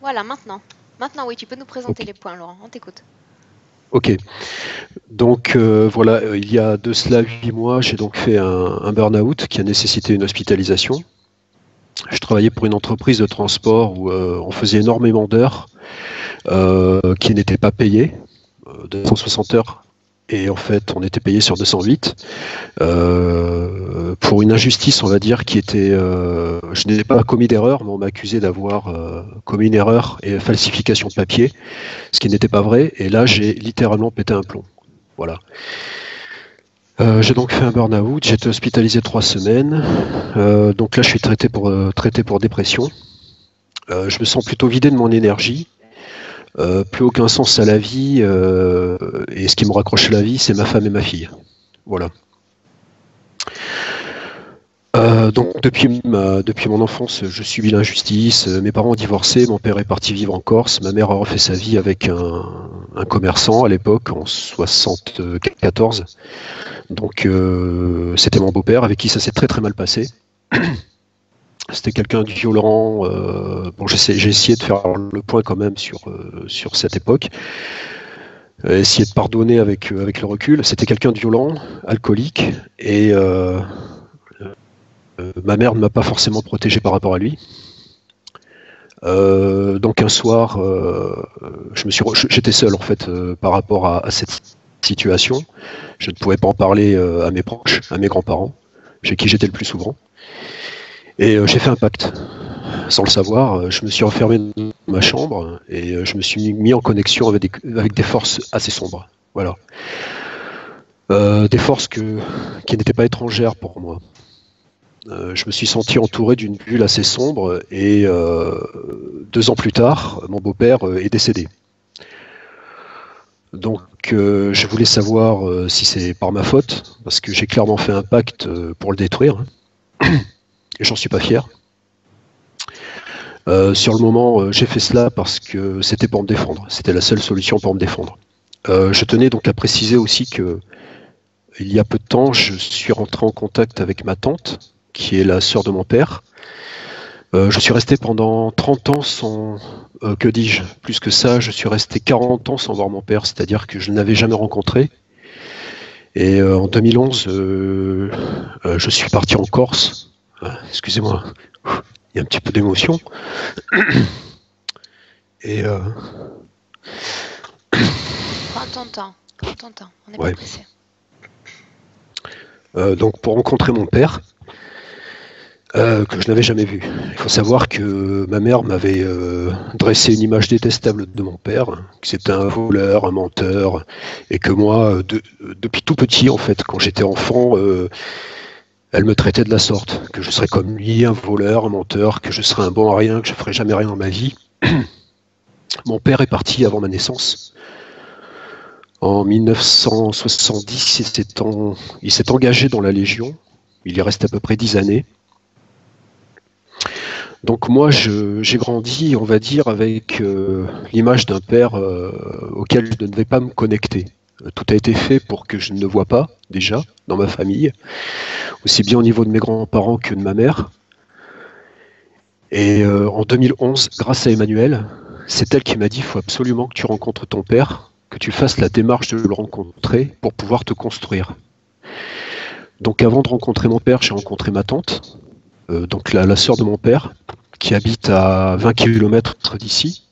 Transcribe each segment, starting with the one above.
Voilà, maintenant. Maintenant, oui, tu peux nous présenter Ok. les points, Laurent. On t'écoute. Ok. Donc voilà, il y a de cela 8 mois, j'ai donc fait un burn-out qui a nécessité une hospitalisation. Je travaillais pour une entreprise de transport où on faisait énormément d'heures qui n'étaient pas payées, 260 heures. Et en fait, on était payé sur 208 pour une injustice, on va dire, qui était. Je n'ai pas commis d'erreur, mais on m'a accusé d'avoir commis une erreur et falsification de papier, ce qui n'était pas vrai. Et là, j'ai littéralement pété un plomb. Voilà. J'ai donc fait un burn-out, j'ai été hospitalisé 3 semaines. Donc là, je suis traité pour dépression. Je me sens plutôt vidé de mon énergie. Plus aucun sens à la vie. Et ce qui me raccroche à la vie, c'est ma femme et ma fille. Voilà. Donc depuis mon enfance, je subis l'injustice. Mes parents ont divorcé, mon père est parti vivre en Corse, ma mère a refait sa vie avec un commerçant à l'époque, en 74. Donc c'était mon beau-père avec qui ça s'est très très mal passé. C'était quelqu'un de violent. Bon, j'ai essayé de faire le point quand même sur cette époque. Essayer de pardonner avec le recul. C'était quelqu'un de violent, alcoolique, et ma mère ne m'a pas forcément protégé par rapport à lui. Donc un soir, j'étais seul en fait par rapport à cette situation. Je ne pouvais pas en parler à mes proches, à mes grands-parents, chez qui j'étais le plus souvent. Et j'ai fait un pacte. Sans le savoir, je me suis enfermé dans ma chambre et je me suis mis en connexion avec des forces assez sombres. Voilà. Des forces qui n'étaient pas étrangères pour moi. Je me suis senti entouré d'une bulle assez sombre et 2 ans plus tard, mon beau-père est décédé. Donc je voulais savoir si c'est par ma faute, parce que j'ai clairement fait un pacte pour le détruire, et j'en suis pas fier. Sur le moment, j'ai fait cela parce que c'était pour me défendre. C'était la seule solution pour me défendre. Je tenais donc à préciser aussi que il y a peu de temps, je suis rentré en contact avec ma tante, qui est la sœur de mon père. Je suis resté pendant 30 ans sans... que dis-je? Plus que ça, je suis resté 40 ans sans voir mon père, c'est-à-dire que je ne l'avais jamais rencontré. Et en 2011, je suis parti en Corse. Excusez-moi, il y a un petit peu d'émotion. Et Prends ton temps. Prends ton temps. On n'est pas ouais. pressé. Donc pour rencontrer mon père, que je n'avais jamais vu. Il faut savoir que ma mère m'avait dressé une image détestable de mon père, que c'était un voleur, un menteur, et que moi, depuis tout petit, en fait, quand j'étais enfant, elle me traitait de la sorte, que je serais comme lui, un voleur, un menteur, que je serais un bon à rien, que je ferais jamais rien dans ma vie. Mon père est parti avant ma naissance. En 1970, il s'est engagé dans la Légion. Il y reste à peu près 10 années. Donc moi, j'ai grandi, on va dire, avec l'image d'un père auquel je ne devais pas me connecter. Tout a été fait pour que je ne le voie pas, déjà, dans ma famille, aussi bien au niveau de mes grands-parents que de ma mère. Et en 2011, grâce à Emmanuel, c'est elle qui m'a dit, il faut absolument que tu rencontres ton père, que tu fasses la démarche de le rencontrer pour pouvoir te construire. Donc avant de rencontrer mon père, j'ai rencontré ma tante, donc la sœur de mon père, qui habite à 20 km d'ici.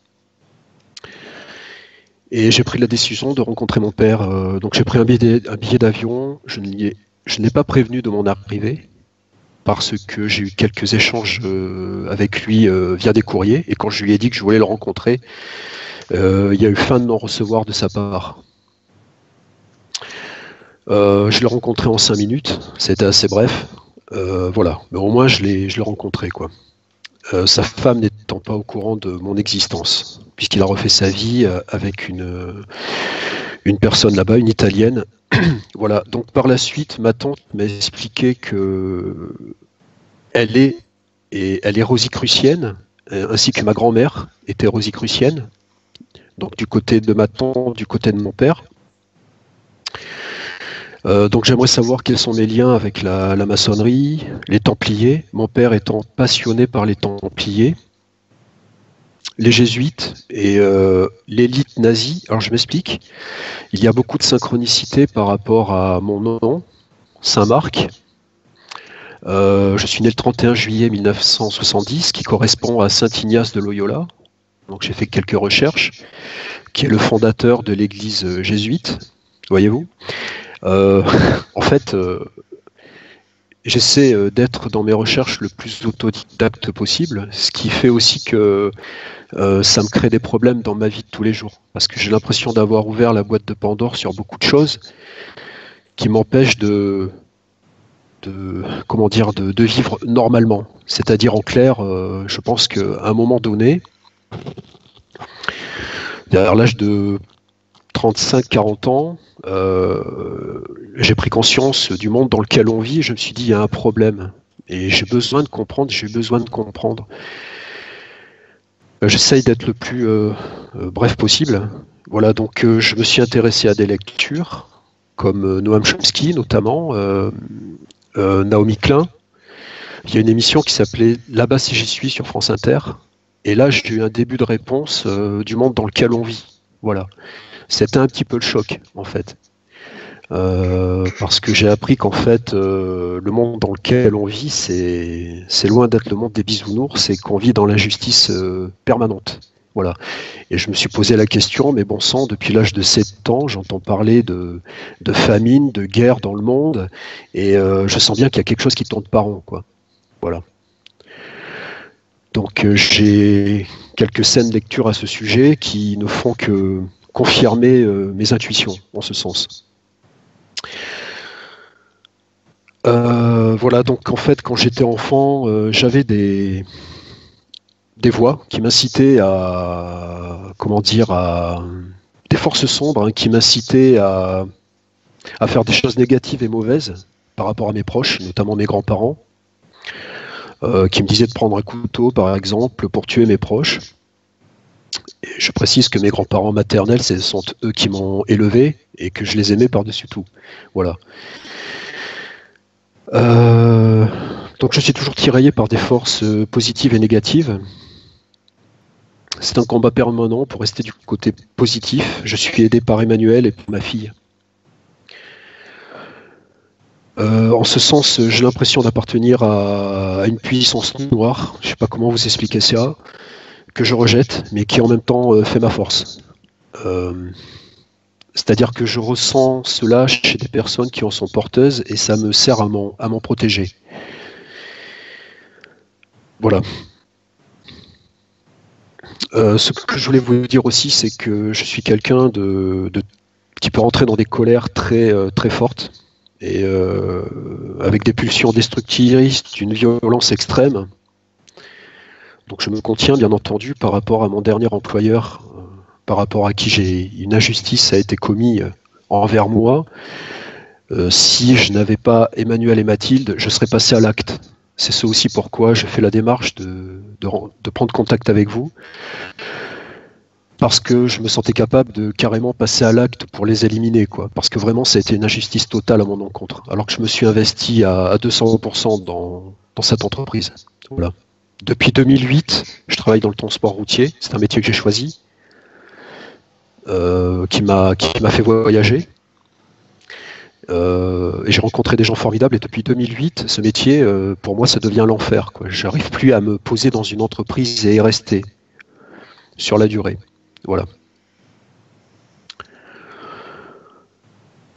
Et j'ai pris la décision de rencontrer mon père. Donc j'ai pris un billet d'avion. Je ne l'ai pas prévenu de mon arrivée parce que j'ai eu quelques échanges avec lui via des courriers. Et quand je lui ai dit que je voulais le rencontrer, il y a eu fin de non-recevoir de sa part. Je l'ai rencontré en 5 minutes. C'était assez bref. Voilà. Mais au moins, je l'ai rencontré, quoi. Sa femme n'étant pas au courant de mon existence, puisqu'il a refait sa vie avec une personne là-bas, une Italienne. Voilà, donc par la suite, ma tante m'a expliqué que elle est rosicrucienne, ainsi que ma grand-mère était rosicrucienne, donc du côté de ma tante, du côté de mon père. Donc j'aimerais savoir quels sont mes liens avec la maçonnerie, les Templiers, mon père étant passionné par les Templiers. les jésuites et l'élite nazie. Alors je m'explique. Il y a beaucoup de synchronicité par rapport à mon nom, Saint-Marc. Je suis né le 31 juillet 1970, qui correspond à Saint Ignace de Loyola. Donc j'ai fait quelques recherches, qui est le fondateur de l'église jésuite, voyez-vous. En fait, j'essaie d'être dans mes recherches le plus autodidacte possible, ce qui fait aussi que ça me crée des problèmes dans ma vie de tous les jours, parce que j'ai l'impression d'avoir ouvert la boîte de Pandore sur beaucoup de choses qui m'empêchent de vivre normalement. C'est-à-dire en clair, je pense qu'à un moment donné, vers l'âge de 35-40 ans, j'ai pris conscience du monde dans lequel on vit et je me suis dit, il y a un problème. Et j'ai besoin de comprendre, J'essaye d'être le plus bref possible. Voilà, donc je me suis intéressé à des lectures, comme Noam Chomsky notamment, Naomi Klein. Il y a une émission qui s'appelait Là-bas si j'y suis sur France Inter. Et là, j'ai eu un début de réponse du monde dans lequel on vit. Voilà. C'était un petit peu le choc, en fait. Parce que j'ai appris qu'en fait, le monde dans lequel on vit, c'est loin d'être le monde des bisounours, c'est qu'on vit dans l'injustice permanente. Voilà. Et je me suis posé la question, mais bon sang, depuis l'âge de 7 ans, j'entends parler de famine, de guerre dans le monde, et je sens bien qu'il y a quelque chose qui tourne pas rond, quoi. Voilà. Donc j'ai quelques scènes de lecture à ce sujet qui ne font que confirmer mes intuitions en ce sens. Voilà, donc en fait quand j'étais enfant, j'avais des voix qui m'incitaient à des forces sombres qui m'incitaient à faire des choses négatives et mauvaises par rapport à mes proches, notamment mes grands-parents. Qui me disait de prendre un couteau, par exemple, pour tuer mes proches. Et je précise que mes grands-parents maternels, ce sont eux qui m'ont élevé et que je les aimais par-dessus tout. Voilà. Donc je suis toujours tiraillé par des forces positives et négatives. C'est un combat permanent pour rester du côté positif. Je suis aidé par Emmanuel et par ma fille. En ce sens, j'ai l'impression d'appartenir à une puissance noire, je ne sais pas comment vous expliquer ça, que je rejette, mais qui en même temps fait ma force. C'est-à-dire que je ressens cela chez des personnes qui en sont porteuses et ça me sert à m'en protéger. Voilà. Ce que je voulais vous dire aussi, c'est que je suis quelqu'un qui peut rentrer dans des colères très, très fortes. Et avec des pulsions destructrices, une violence extrême. Donc je me contiens bien entendu par rapport à mon dernier employeur, par rapport à qui une injustice a été commise envers moi. Si je n'avais pas Emmanuel et Mathilde, je serais passé à l'acte. C'est ça aussi pourquoi j'ai fait la démarche de prendre contact avec vous. Parce que je me sentais capable de carrément passer à l'acte pour les éliminer, quoi. Parce que vraiment, ça a été une injustice totale à mon encontre. Alors que je me suis investi à 200% dans cette entreprise. Voilà. Depuis 2008, je travaille dans le transport routier. C'est un métier que j'ai choisi, qui m'a fait voyager. Et j'ai rencontré des gens formidables. Et depuis 2008, ce métier, pour moi, ça devient l'enfer, quoi. J'arrive plus à me poser dans une entreprise et y rester sur la durée. Voilà.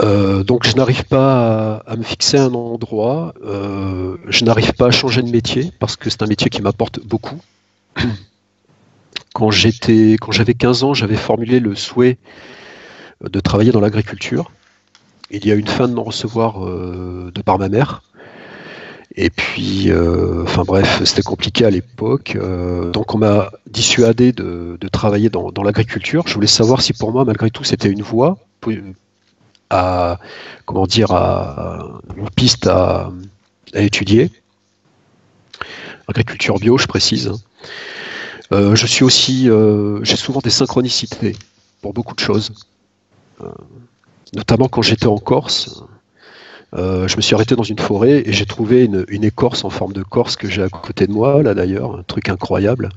Donc je n'arrive pas à me fixer un endroit, je n'arrive pas à changer de métier parce que c'est un métier qui m'apporte beaucoup. Quand j'avais 15 ans, j'avais formulé le souhait de travailler dans l'agriculture. Il y a eu une fin de non-recevoir de par ma mère. Et puis, enfin bref, c'était compliqué à l'époque. Donc on m'a dissuadé de travailler dans l'agriculture. Je voulais savoir si pour moi, malgré tout, c'était une voie, une piste à étudier. Agriculture bio, je précise. Je suis aussi, j'ai souvent des synchronicités pour beaucoup de choses. Notamment quand j'étais en Corse. Je me suis arrêté dans une forêt et j'ai trouvé une écorce en forme de corse que j'ai à côté de moi, là d'ailleurs, un truc incroyable.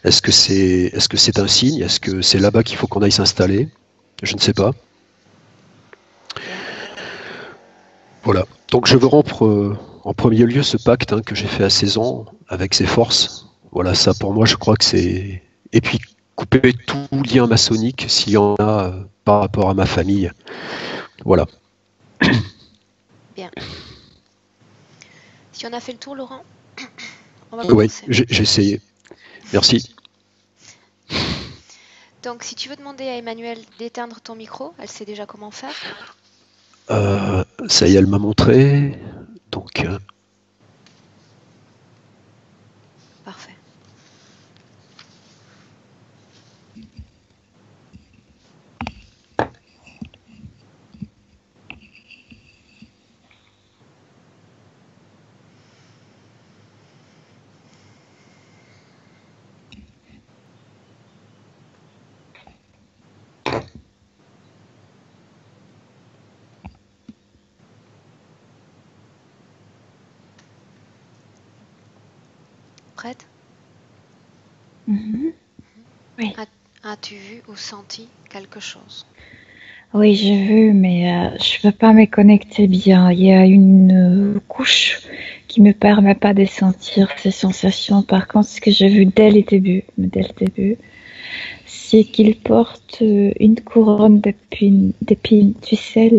Est-ce que c'est un signe? Est-ce que c'est là-bas qu'il faut qu'on aille s'installer? Je ne sais pas. Voilà. Donc je veux rompre en premier lieu ce pacte que j'ai fait à 16 ans avec ces forces. Voilà, ça pour moi, je crois que c'est... Et puis couper tout lien maçonnique s'il y en a par rapport à ma famille. Voilà. Bien. Si on a fait le tour, Laurent, on va Oui, commencer. j'ai essayé. Merci. Donc, si tu veux demander à Emmanuel d'éteindre ton micro, elle sait déjà comment faire. Ça y est, elle m'a montré. Donc, Parfait. Prête? Oui. As-tu vu ou senti quelque chose? Oui, j'ai vu, mais je peux pas me connecter bien. Il y a une couche qui me permet pas de sentir ces sensations. Par contre, ce que j'ai vu dès le début, c'est qu'il porte une couronne d'épines. Tu sais,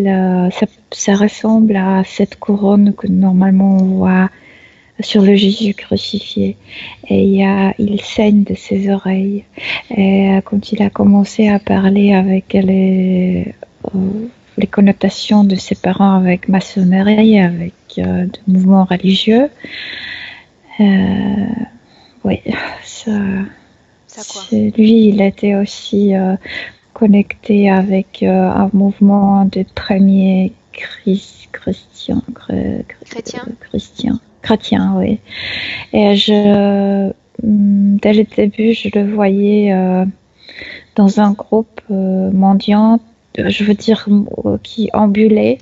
ça ressemble à cette couronne que normalement on voit sur le Jésus crucifié. Et il saigne de ses oreilles. Et quand il a commencé à parler avec les connotations de ses parents avec maçonnerie, avec des mouvements religieux, oui, lui, il était aussi connecté avec un mouvement de premiers chrétiens, oui. Et dès le début, je le voyais dans un groupe mendiant, je veux dire, qui ambulait.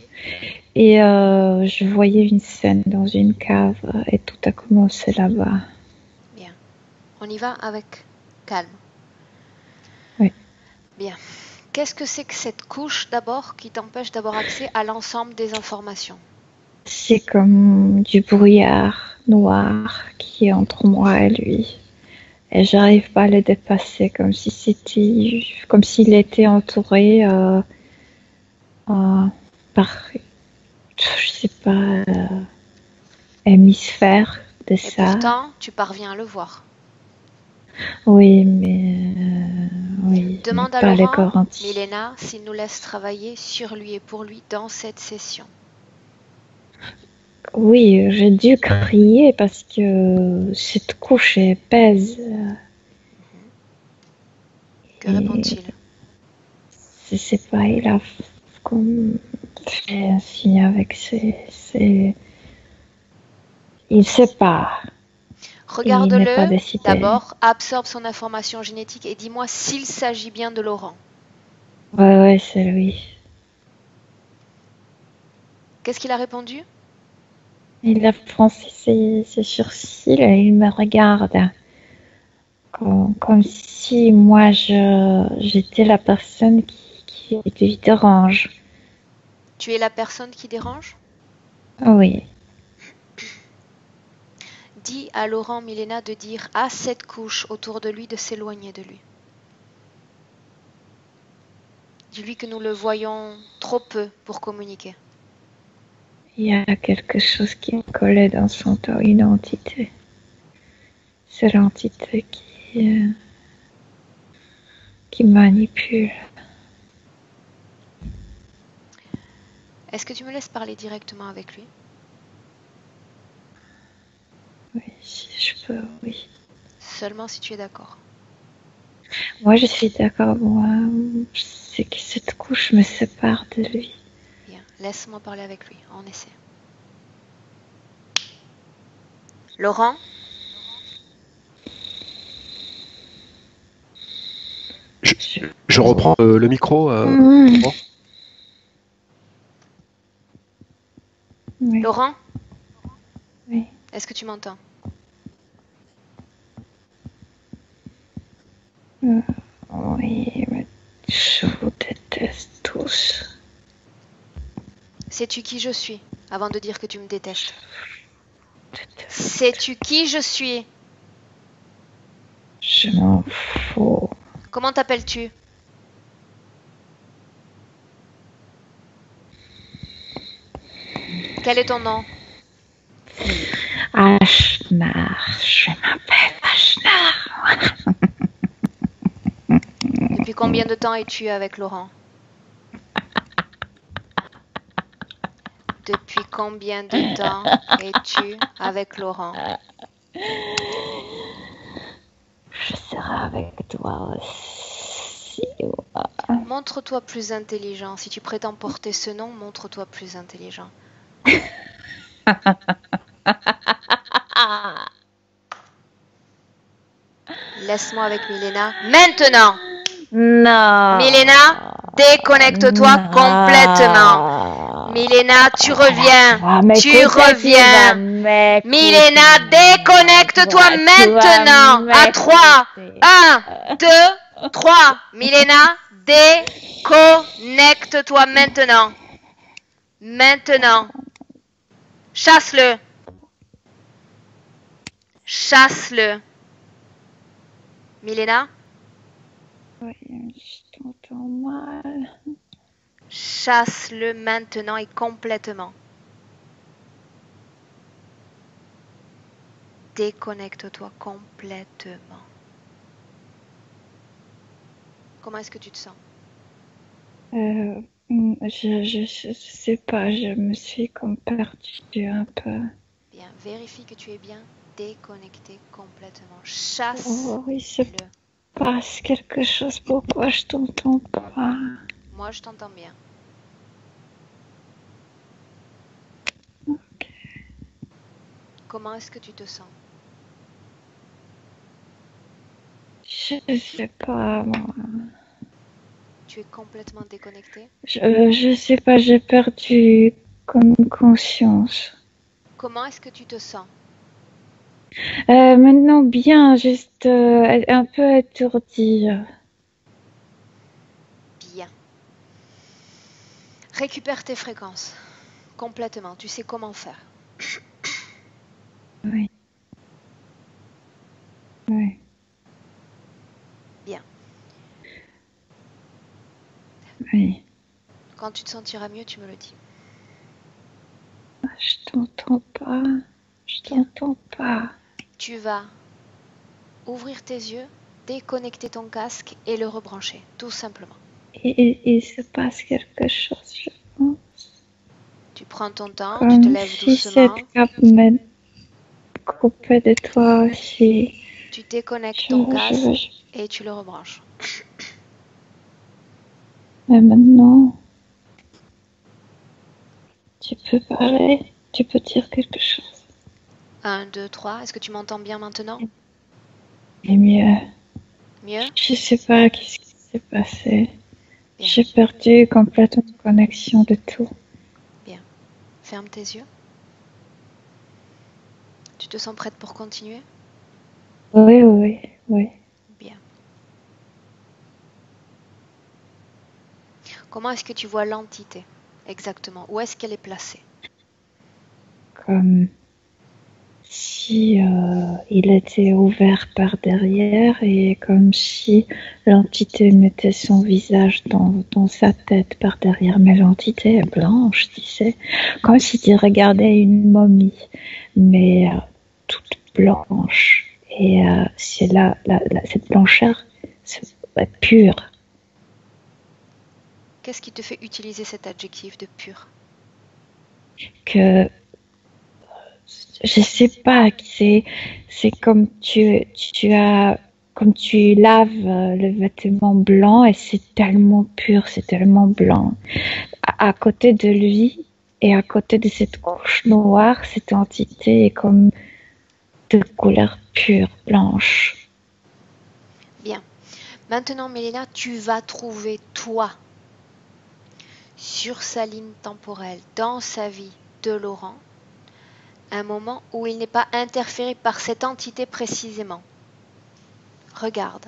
Et je voyais une scène dans une cave et tout a commencé là-bas. Bien. On y va avec calme. Oui. Bien. Qu'est-ce que c'est que cette couche d'abord qui t'empêche d'avoir accès à l'ensemble des informations? C'est comme du brouillard noir qui est entre moi et lui. Et j'arrive pas à le dépasser, comme s'il était entouré par, je sais pas, hémisphère de ça. Et pourtant, tu parviens à le voir. Oui, mais oui. Demande mais à pas Laurent, Milena, s'il nous laisse travailler sur lui et pour lui dans cette session. Oui, j'ai dû crier parce que cette couche pèse. Que répond-il? Je sais pas, il a comme fait un signe avec ses... Il sait pas. Regarde-le d'abord, absorbe son information génétique et dis-moi s'il s'agit bien de Laurent. Ouais, c'est lui. Qu'est-ce qu'il a répondu? Il a froncé ses sourcils et il me regarde. Comme si moi j'étais la personne qui lui dérange. Tu es la personne qui dérange? Oui. Dis à Laurent Milena de dire à cette couche autour de lui de s'éloigner de lui. Dis-lui que nous le voyons trop peu pour communiquer. Il y a quelque chose qui est collé dans son dos, une entité. C'est l'entité qui manipule. Est-ce que tu me laisses parler directement avec lui? Oui, si je peux, oui. Seulement si tu es d'accord. Moi, je suis d'accord. Moi, c'est que cette couche me sépare de lui. Bien, laisse-moi parler avec lui. On essaie. Laurent? Je reprends le micro. Oui. Laurent? Oui. Est-ce que tu m'entends? Oui, mais je vous déteste tous. Sais-tu qui je suis avant de dire que tu me détestes? Déteste. Sais-tu qui je suis? Je m'en fous. Comment t'appelles-tu? Quel est ton nom? Ashnar. Je m'appelle Ashnar. Depuis combien de temps es-tu avec Laurent? Depuis combien de temps es-tu avec Laurent? Je serai avec toi aussi. Montre-toi plus intelligent. Si tu prétends porter ce nom, montre-toi plus intelligent. Laisse-moi avec Milena. Maintenant! Non. Milena, déconnecte-toi complètement. Milena, tu reviens. Tu reviens. Milena, déconnecte-toi maintenant. À 3. 1, 2, 3. Milena, déconnecte-toi maintenant. Maintenant. Chasse-le. Chasse-le. Milena? Oui, je t'entends mal. Chasse-le maintenant et complètement. Déconnecte-toi complètement. Comment est-ce que tu te sens? Je sais pas, je me suis comme perdue un peu. Bien, vérifie que tu es bien déconnecté complètement. Oh, il se Chasse-le. passe quelque chose, pourquoi je t'entends pas? Moi, je t'entends bien. Ok. Comment est-ce que tu te sens? Je sais pas, moi. Tu es complètement déconnecté? Je sais pas, j'ai perdu comme conscience. Comment est-ce que tu te sens? Maintenant, bien, juste un peu étourdie. Bien. Récupère tes fréquences. Complètement. Tu sais comment faire. Oui. Oui. Bien. Oui. Quand tu te sentiras mieux, tu me le dis. Je t'entends pas. Je t'entends pas. Tu vas ouvrir tes yeux, déconnecter ton casque et le rebrancher, tout simplement. Il se passe quelque chose, je pense. Tu prends ton temps, tu te Comme lèves si doucement. cette cape me coupait de toi aussi. Tu déconnectes ton casque et tu le rebranches. Mais maintenant, tu peux parler, tu peux dire quelque chose. 1, 2, 3. Est-ce que tu m'entends bien maintenant? Et mieux. Mieux? Je sais pas qu'est-ce qui s'est passé. Bien. J'ai perdu complètement connexion de tout. Bien. Ferme tes yeux. Tu te sens prête pour continuer? Oui, oui, oui. Bien. Comment est-ce que tu vois l'entité exactement? Où est-ce qu'elle est placée? Comme si il était ouvert par derrière et comme si l'entité mettait son visage dans sa tête par derrière. Mais l'entité est blanche, tu sais, comme si tu regardais une momie, mais toute blanche. Et c'est cette blancheur, c'est pure. Qu'est-ce qui te fait utiliser cet adjectif de pur? Que je sais pas, c'est comme comme tu laves le vêtement blanc et c'est tellement pur, c'est tellement blanc. À côté de lui et à côté de cette couche noire, cette entité est comme de couleur pure, blanche. Bien. Maintenant, Mélina, tu vas trouver toi sur sa ligne temporelle, dans sa vie, de Laurent un moment où il n'est pas interféré par cette entité précisément. Regarde.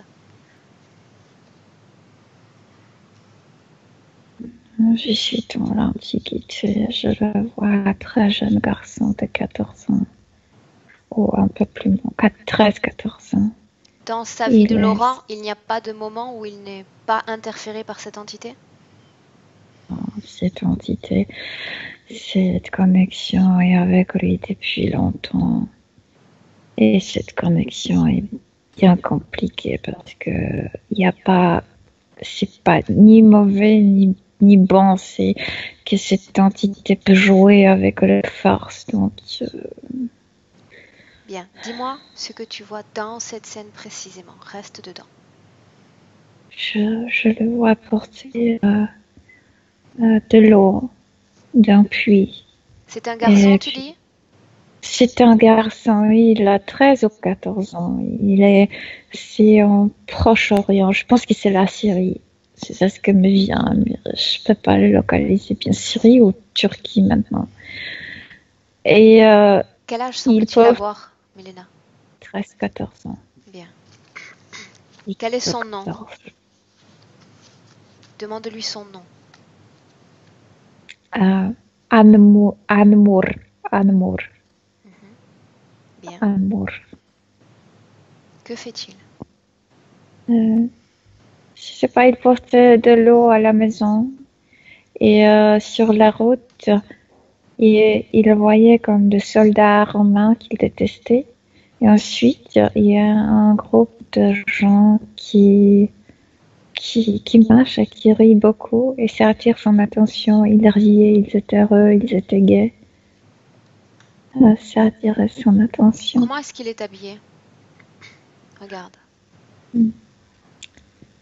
Je suis dans l'Antiquité. Je le vois, un très jeune garçon de 14 ans. Ou un peu plus long, 13-14 ans. Dans sa vie de Laurent, il n'y a pas de moment où il n'est pas interféré par cette entité? Cette entité, cette connexion est avec lui depuis longtemps. Et cette connexion est bien compliquée parce que il n'y a pas, c'est pas ni mauvais ni bon, c'est que cette entité peut jouer avec la force. Donc, Bien, dis-moi ce que tu vois dans cette scène précisément. Reste dedans. Je le vois porter de l'eau d'un puits. C'est un garçon, tu dis? C'est un garçon, oui, il a 13 ou 14 ans. C'est en Proche-Orient. Je pense que c'est la Syrie. C'est ça ce que me vient, mais je peux pas le localiser. Bien Syrie ou Turquie maintenant. Et quel âge semble-t-il avoir, Milena? 13-14 ans. Bien. Et quel est son nom? Demande-lui son nom. Anmour. Bien. Anmour. Que fait-il? Je sais pas, il portait de l'eau à la maison et sur la route, il voyait comme des soldats romains qu'il détestait. Et ensuite, il y a un groupe de gens qui marchent et qui rient beaucoup et ça attire son attention. Ils riaient, ils étaient heureux, ils étaient gais. Ça attirait son attention. Comment est-ce qu'il est habillé? Regarde.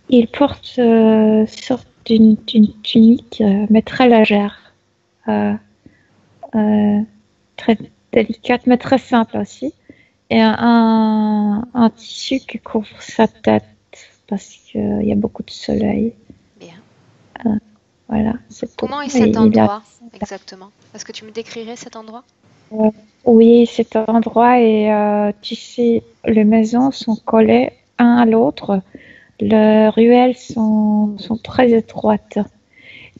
Il porte une sorte d'une tunique mais très légère, très délicate mais très simple aussi, et un tissu qui couvre sa tête parce qu'il y a beaucoup de soleil. Bien. Voilà. Comment est cet endroit exactement? Est-ce que tu me décrirais cet endroit? Oui, cet endroit et tu sais, les maisons sont collées un à l'autre. Les ruelles sont très étroites.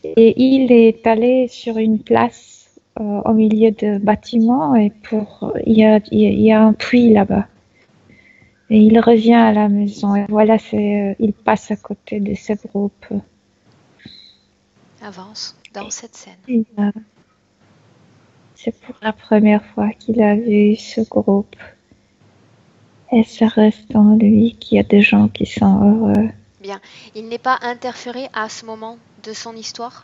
Et il est allé sur une place au milieu de bâtiments et il y a un puits là-bas. Et il revient à la maison et voilà, il passe à côté de ce groupe. Avance dans cette scène. Et, c'est pour la première fois qu'il a vu ce groupe. Et ça reste en lui qu'il y a des gens qui sont heureux. Bien. Il n'est pas interféré à ce moment de son histoire?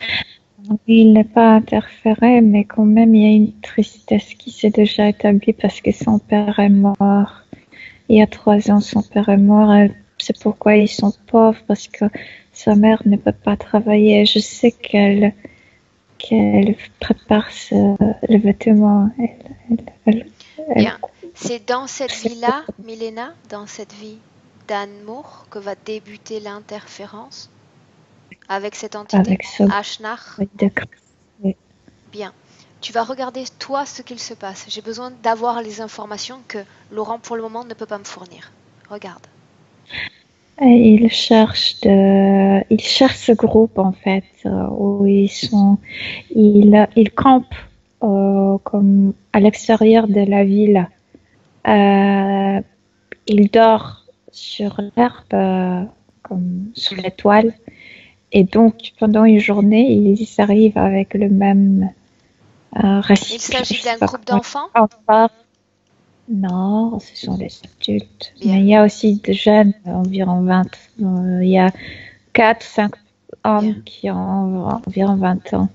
Il n'est pas interféré, mais quand même, il y a une tristesse qui s'est déjà établie parce que son père est mort. Il y a 3 ans, son père est mort. Et c'est pourquoi ils sont pauvres, parce que sa mère ne peut pas travailler. Je sais qu'elle prépare le vêtement. Bien. C'est dans cette vie-là, Milena, dans cette vie d'Anmour, que va débuter l'interférence avec cette entité, Ashnar. Oui. Bien. Tu vas regarder, toi, ce qu'il se passe. J'ai besoin d'avoir les informations que Laurent, pour le moment, ne peut pas me fournir. Regarde. Et il cherche ce groupe, en fait, où ils campent comme à l'extérieur de la ville. Il dort sur l'herbe, comme sous la toile. Et donc, pendant une journée, ils arrivent avec le même récipient. Il s'agit d'un groupe d'enfants? Non, ce sont des adultes. Bien. Mais il y a aussi des jeunes, environ 20. Il y a 4-5 hommes qui ont environ 20 ans.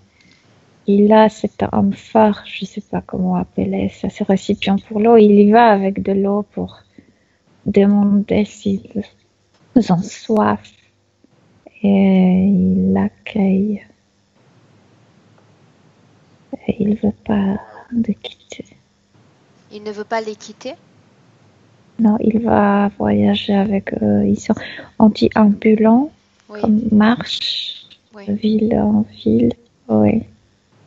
Il a cet homme fort, je ne sais pas comment appeler ça, ce récipient pour l'eau. Il y va avec de l'eau pour demander s'ils ont soif. Et il l'accueille. Et il ne veut pas les quitter. Il ne veut pas les quitter? Non, il va voyager avec eux. Ils sont anti-ambulants, comme marche, ville en ville. Oui.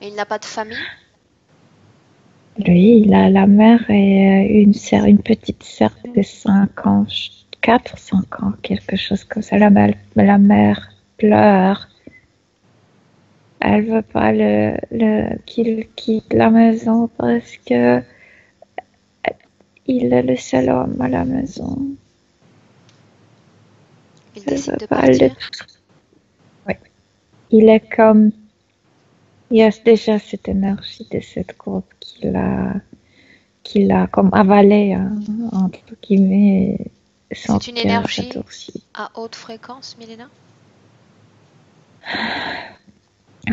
Et il n'a pas de famille? Lui, il a la mère et une petite sœur de 5 ans, 4, 5 ans, quelque chose comme ça. La mère pleure. Elle veut pas qu'il quitte la maison parce que il est le seul homme à la maison. Il décide de partir. Oui. Il est comme... Il y a déjà cette énergie de cette groupe qu'il a comme avalé, entre guillemets. C'est une énergie à haute fréquence, Milena?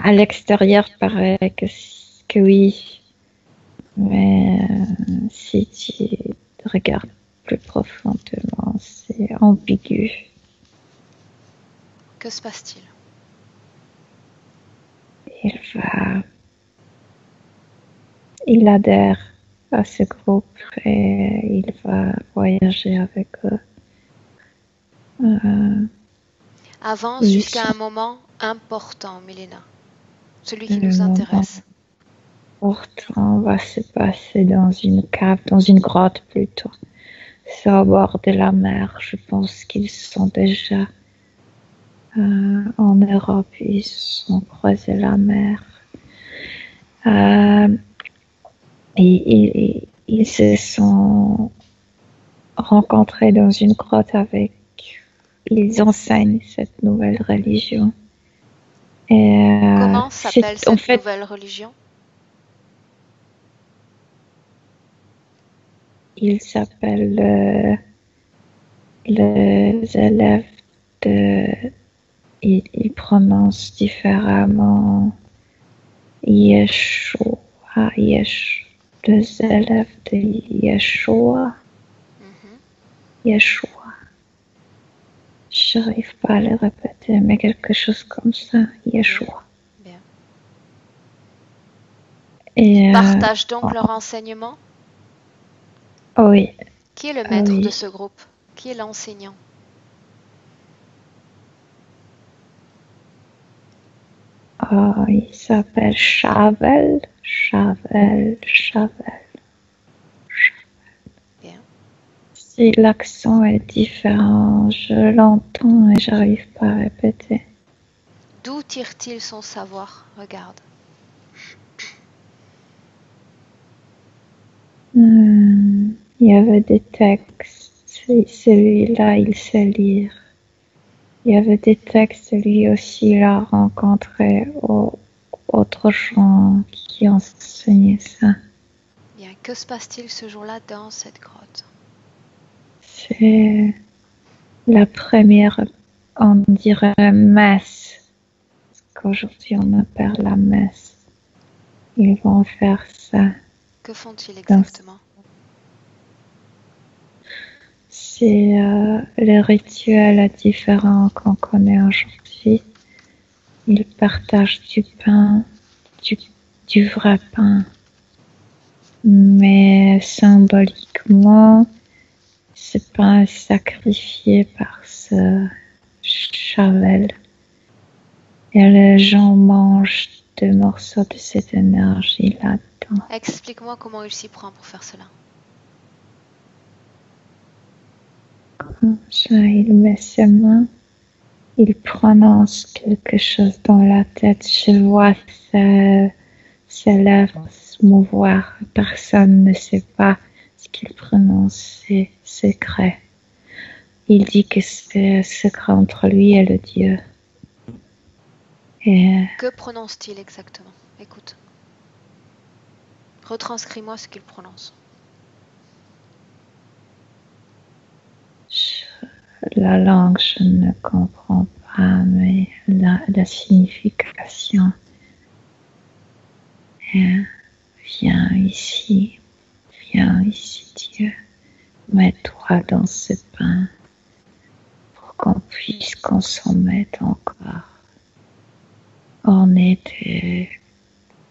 À l'extérieur, paraît que oui. Mais si tu regardes plus profondément, c'est ambigu. Que se passe-t-il? Il adhère à ce groupe et il va voyager avec eux. Avance jusqu'à un moment important, Milena. Celui qui nous intéresse. Important va se passer dans une cave, dans une grotte plutôt. C'est au bord de la mer. Je pense qu'ils sont déjà en Europe. Ils ont croisé la mer. Et ils se sont rencontrés dans une grotte avec... Ils enseignent cette nouvelle religion. Et, comment s'appelle cette nouvelle religion? Il s'appelle les élèves de... Ils prononcent différemment Yeshua. Les élèves de Yeshua. Yeshua. Je n'arrive pas à le répéter, mais quelque chose comme ça. Yeshua. Bien. Ils partagent donc leur enseignement? Oui. Qui est le maître de ce groupe? Qui est l'enseignant? Il s'appelle Chavel. Bien. Si l'accent est différent, je l'entends et j'arrive pas à répéter. D'où tire-t-il son savoir? Regarde. Il y avait des textes. Celui-là, il sait lire. Il y avait des textes, lui aussi, il a rencontré autres gens qui enseignaient ça. Bien, que se passe-t-il ce jour-là dans cette grotte? C'est la première, on dirait, messe. Qu'aujourd'hui, on appelle la messe. Ils vont faire ça. Que font-ils exactement? C'est le rituel différent qu'on connaît aujourd'hui. Ils partagent du pain, du vrai pain. Mais symboliquement, ce pain est sacrifié par ce Chavel. Et les gens mangent des morceaux de cette énergie là-dedans. Explique-moi comment il s'y prend pour faire cela. Il met ses mains, il prononce quelque chose dans la tête. Je vois ses lèvres se mouvoir. Personne ne sait pas ce qu'il prononce. C'est secret. Il dit que c'est secret entre lui et le Dieu. Que prononce-t-il exactement? Écoute. Retranscris-moi ce qu'il prononce. La langue, je ne comprends pas, mais la signification. Viens ici, Dieu. Mets-toi dans ce pain pour qu'on puisse consommer ton corps. On était...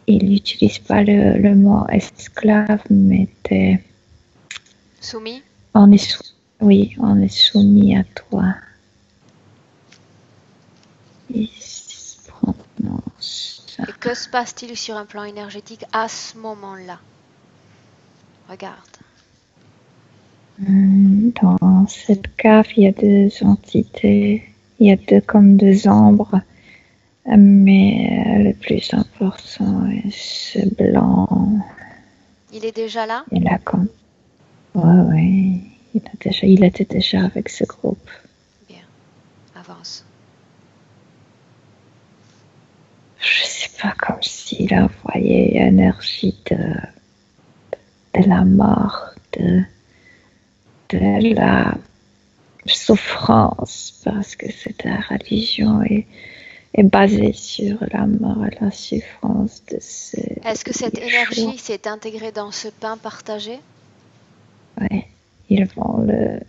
Il n'utilise pas le mot esclave, mais soumis. Oui, on est soumis à toi. Et que se passe-t-il sur un plan énergétique à ce moment-là? Regarde. Dans cette cave, il y a deux entités. Il y a comme deux ombres. Mais le plus important est ce blanc. Il est déjà là? Il a comme... Ouais. Il était déjà avec ce groupe. Bien. Avance. Je sais pas, comme s'il envoyait l'énergie de la mort, de la souffrance, parce que cette religion est basée sur la mort et la souffrance de ce... Est-ce que cette énergie s'est intégrée dans ce pain partagé? Oui, ils vont le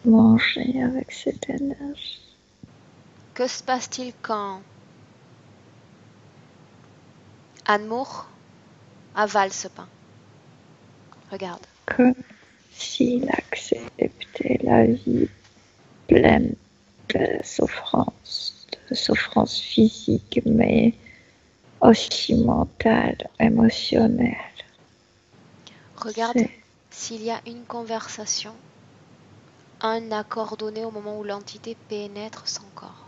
manger avec cette énergie. Que se passe-t-il quand Anmour avale ce pain? Regarde. Comme s'il acceptait la vie pleine de souffrance physique, mais aussi mentale, émotionnelle. Regarde s'il y a une conversation, un accord donné au moment où l'entité pénètre son corps.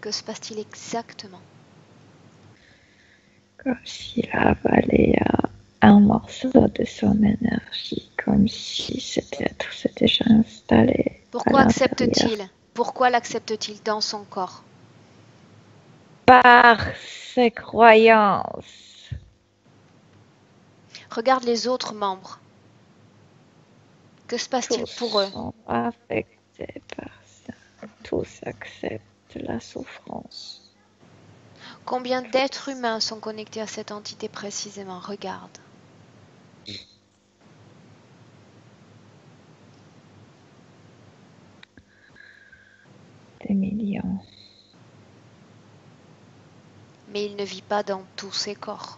Que se passe-t-il exactement? Comme s'il avalait un morceau de son énergie, comme si cet être s'était déjà installé. Pourquoi accepte-t-il? Pourquoi l'accepte-t-il dans son corps? Par ses croyances. Regarde les autres membres. Que se passe-t-il pour eux? Tous sont affectés par ça. Tous acceptent la souffrance. Combien d'êtres humains sont connectés à cette entité précisément? Regarde. Des millions. Mais il ne vit pas dans tous ces corps.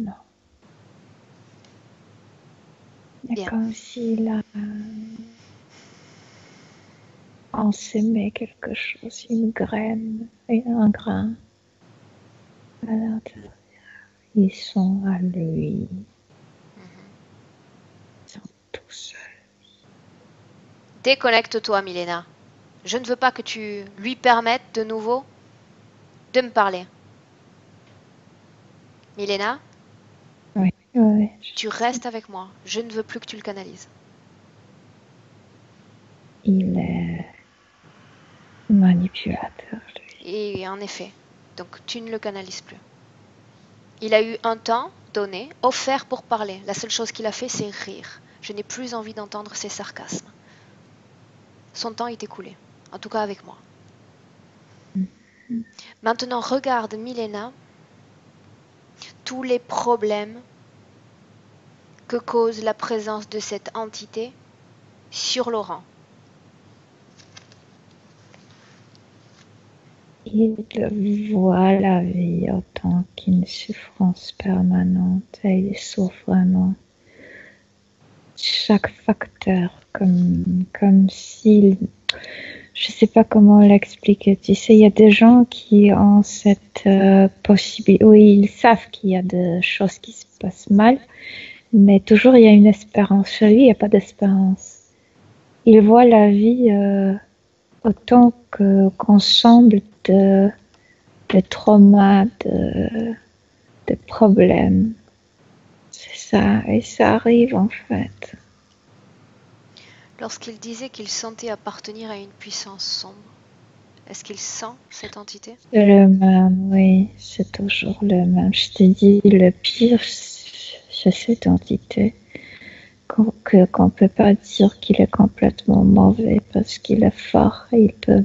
Non. C'est Bien. comme s'il a ensémé quelque chose, une graine et un grain à l'intérieur. Ils sont à lui. Ils sont tout seuls. Déconnecte-toi, Milena. Je ne veux pas que tu lui permettes de nouveau de me parler. Milena, Oui. tu restes avec moi. Je ne veux plus que tu le canalises. Il est manipulateur, lui. Et en effet, donc tu ne le canalises plus. Il a eu un temps donné, offert pour parler. La seule chose qu'il a fait, c'est rire. Je n'ai plus envie d'entendre ses sarcasmes. Son temps est écoulé, en tout cas avec moi. Maintenant, regarde, Milena, tous les problèmes que cause la présence de cette entité sur Laurent. Il voit la vie en tant qu'une souffrance permanente et il souffre vraiment. Chaque facteur, comme s'il... Je ne sais pas comment l'expliquer. Tu sais, il y a des gens qui ont cette possibilité, où ils savent qu'il y a des choses qui se passent mal, mais toujours il y a une espérance. Chez lui, il n'y a pas d'espérance. Il voit la vie autant qu'ensemble de traumas, de problèmes. C'est ça, et ça arrive en fait. Lorsqu'il disait qu'il sentait appartenir à une puissance sombre, est-ce qu'il sent cette entité? C'est le même, oui, c'est toujours le même. Je te dis, le pire chez cette entité, qu'on ne peut pas dire qu'il est complètement mauvais parce qu'il est fort et il peut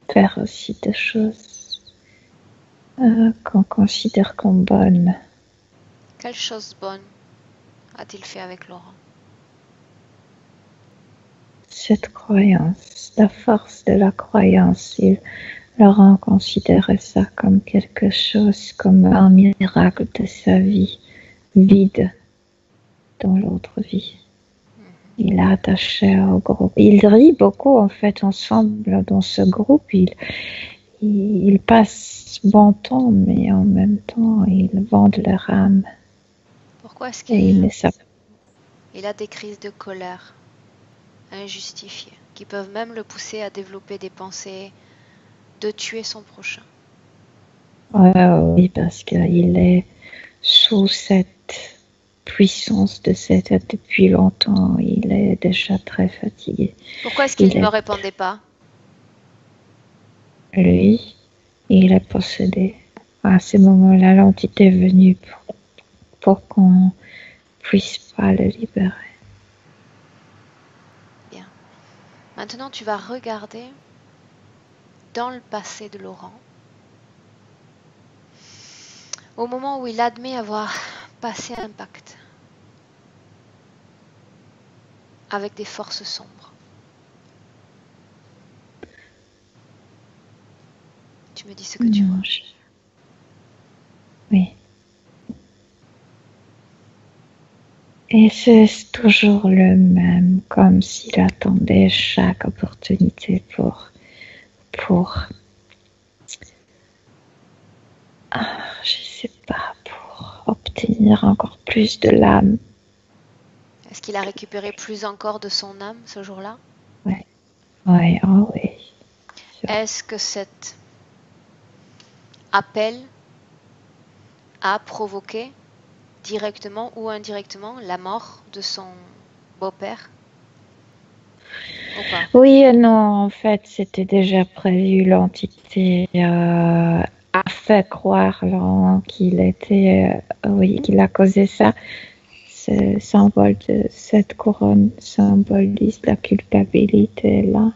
faire aussi des choses qu'on considère comme bonnes. Quelle chose bonne a-t-il fait avec Laurent? Cette croyance, la force de la croyance, Laurent considérait ça comme quelque chose, comme un miracle de sa vie vide dans l'autre vie. Il est attaché au groupe. Il rit beaucoup en fait ensemble dans ce groupe. ils passent bon temps, mais en même temps, ils vendent leur âme. Pourquoi est-ce Et ils ne qu'il savent il a des crises de colère injustifiées qui peuvent même le pousser à développer des pensées de tuer son prochain? oui, parce qu'il est sous cette puissance de cette aide depuis longtemps. Il est déjà très fatigué. Pourquoi est-ce qu'il ne me répondait pas? Lui, il est possédé. À ce moment-là, l'entité est venue pour qu'on puisse pas le libérer. Bien. Maintenant, tu vas regarder dans le passé de Laurent, au moment où il admet avoir passé un pacte avec des forces sombres. Tu me dis ce que tu vois. Oui. Et c'est toujours le même, comme s'il attendait chaque opportunité pour je sais pas, pour obtenir encore plus de l'âme. Est-ce qu'il a récupéré plus encore de son âme ce jour-là? Oui, oui, oh oui. Est-ce que cet appel a provoqué directement ou indirectement la mort de son beau-père ou pas? Oui et non, en fait, c'était déjà prévu. L'entité a fait croire qu'il était, oui, qu'il a causé ça. Ce symbole de cette couronne symbolise la culpabilité là.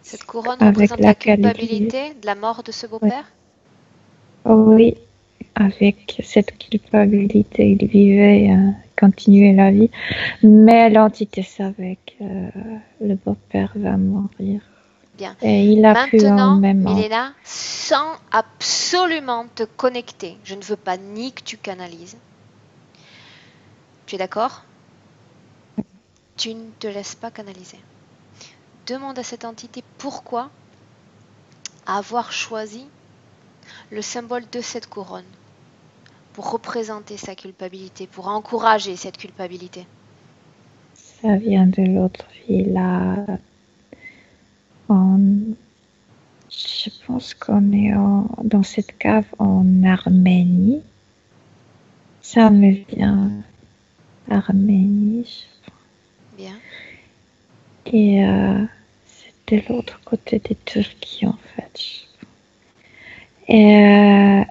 Cette couronne Avec représente la laquelle culpabilité de la mort de ce beau-père? Oui, avec cette culpabilité, il vivait, continuait la vie. Mais l'entité savait que le beau-père va mourir. Bien. Et il a pu en Maintenant, même temps. Milena, sans absolument te connecter, je ne veux pas ni que tu canalises. Tu es d'accord? Tu ne te laisses pas canaliser. Demande à cette entité pourquoi avoir choisi le symbole de cette couronne pour représenter sa culpabilité, pour encourager cette culpabilité. Ça vient de l'autre vie là. Je pense qu'on est dans cette cave en Arménie. Ça me vient Arménie. Bien. Et c'est de l'autre côté de Turquie en fait. Et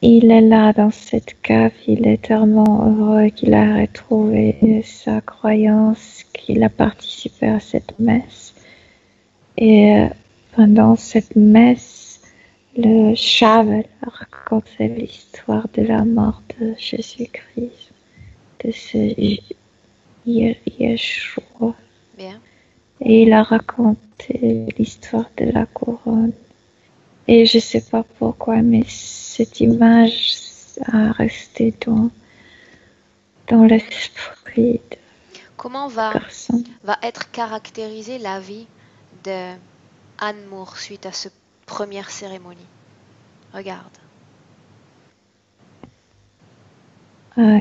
il est là dans cette cave, il est tellement heureux qu'il a retrouvé sa croyance, qu'il a participé à cette messe. Et pendant cette messe, le Chavel racontait l'histoire de la mort de Jésus-Christ, de ce Yeshua. Bien. Et il a raconté l'histoire de la couronne. Et je ne sais pas pourquoi, mais cette image a resté dans l'esprit de Comment personne. va être caractérisée la vie de Anne Moore suite à cette première cérémonie? Regarde.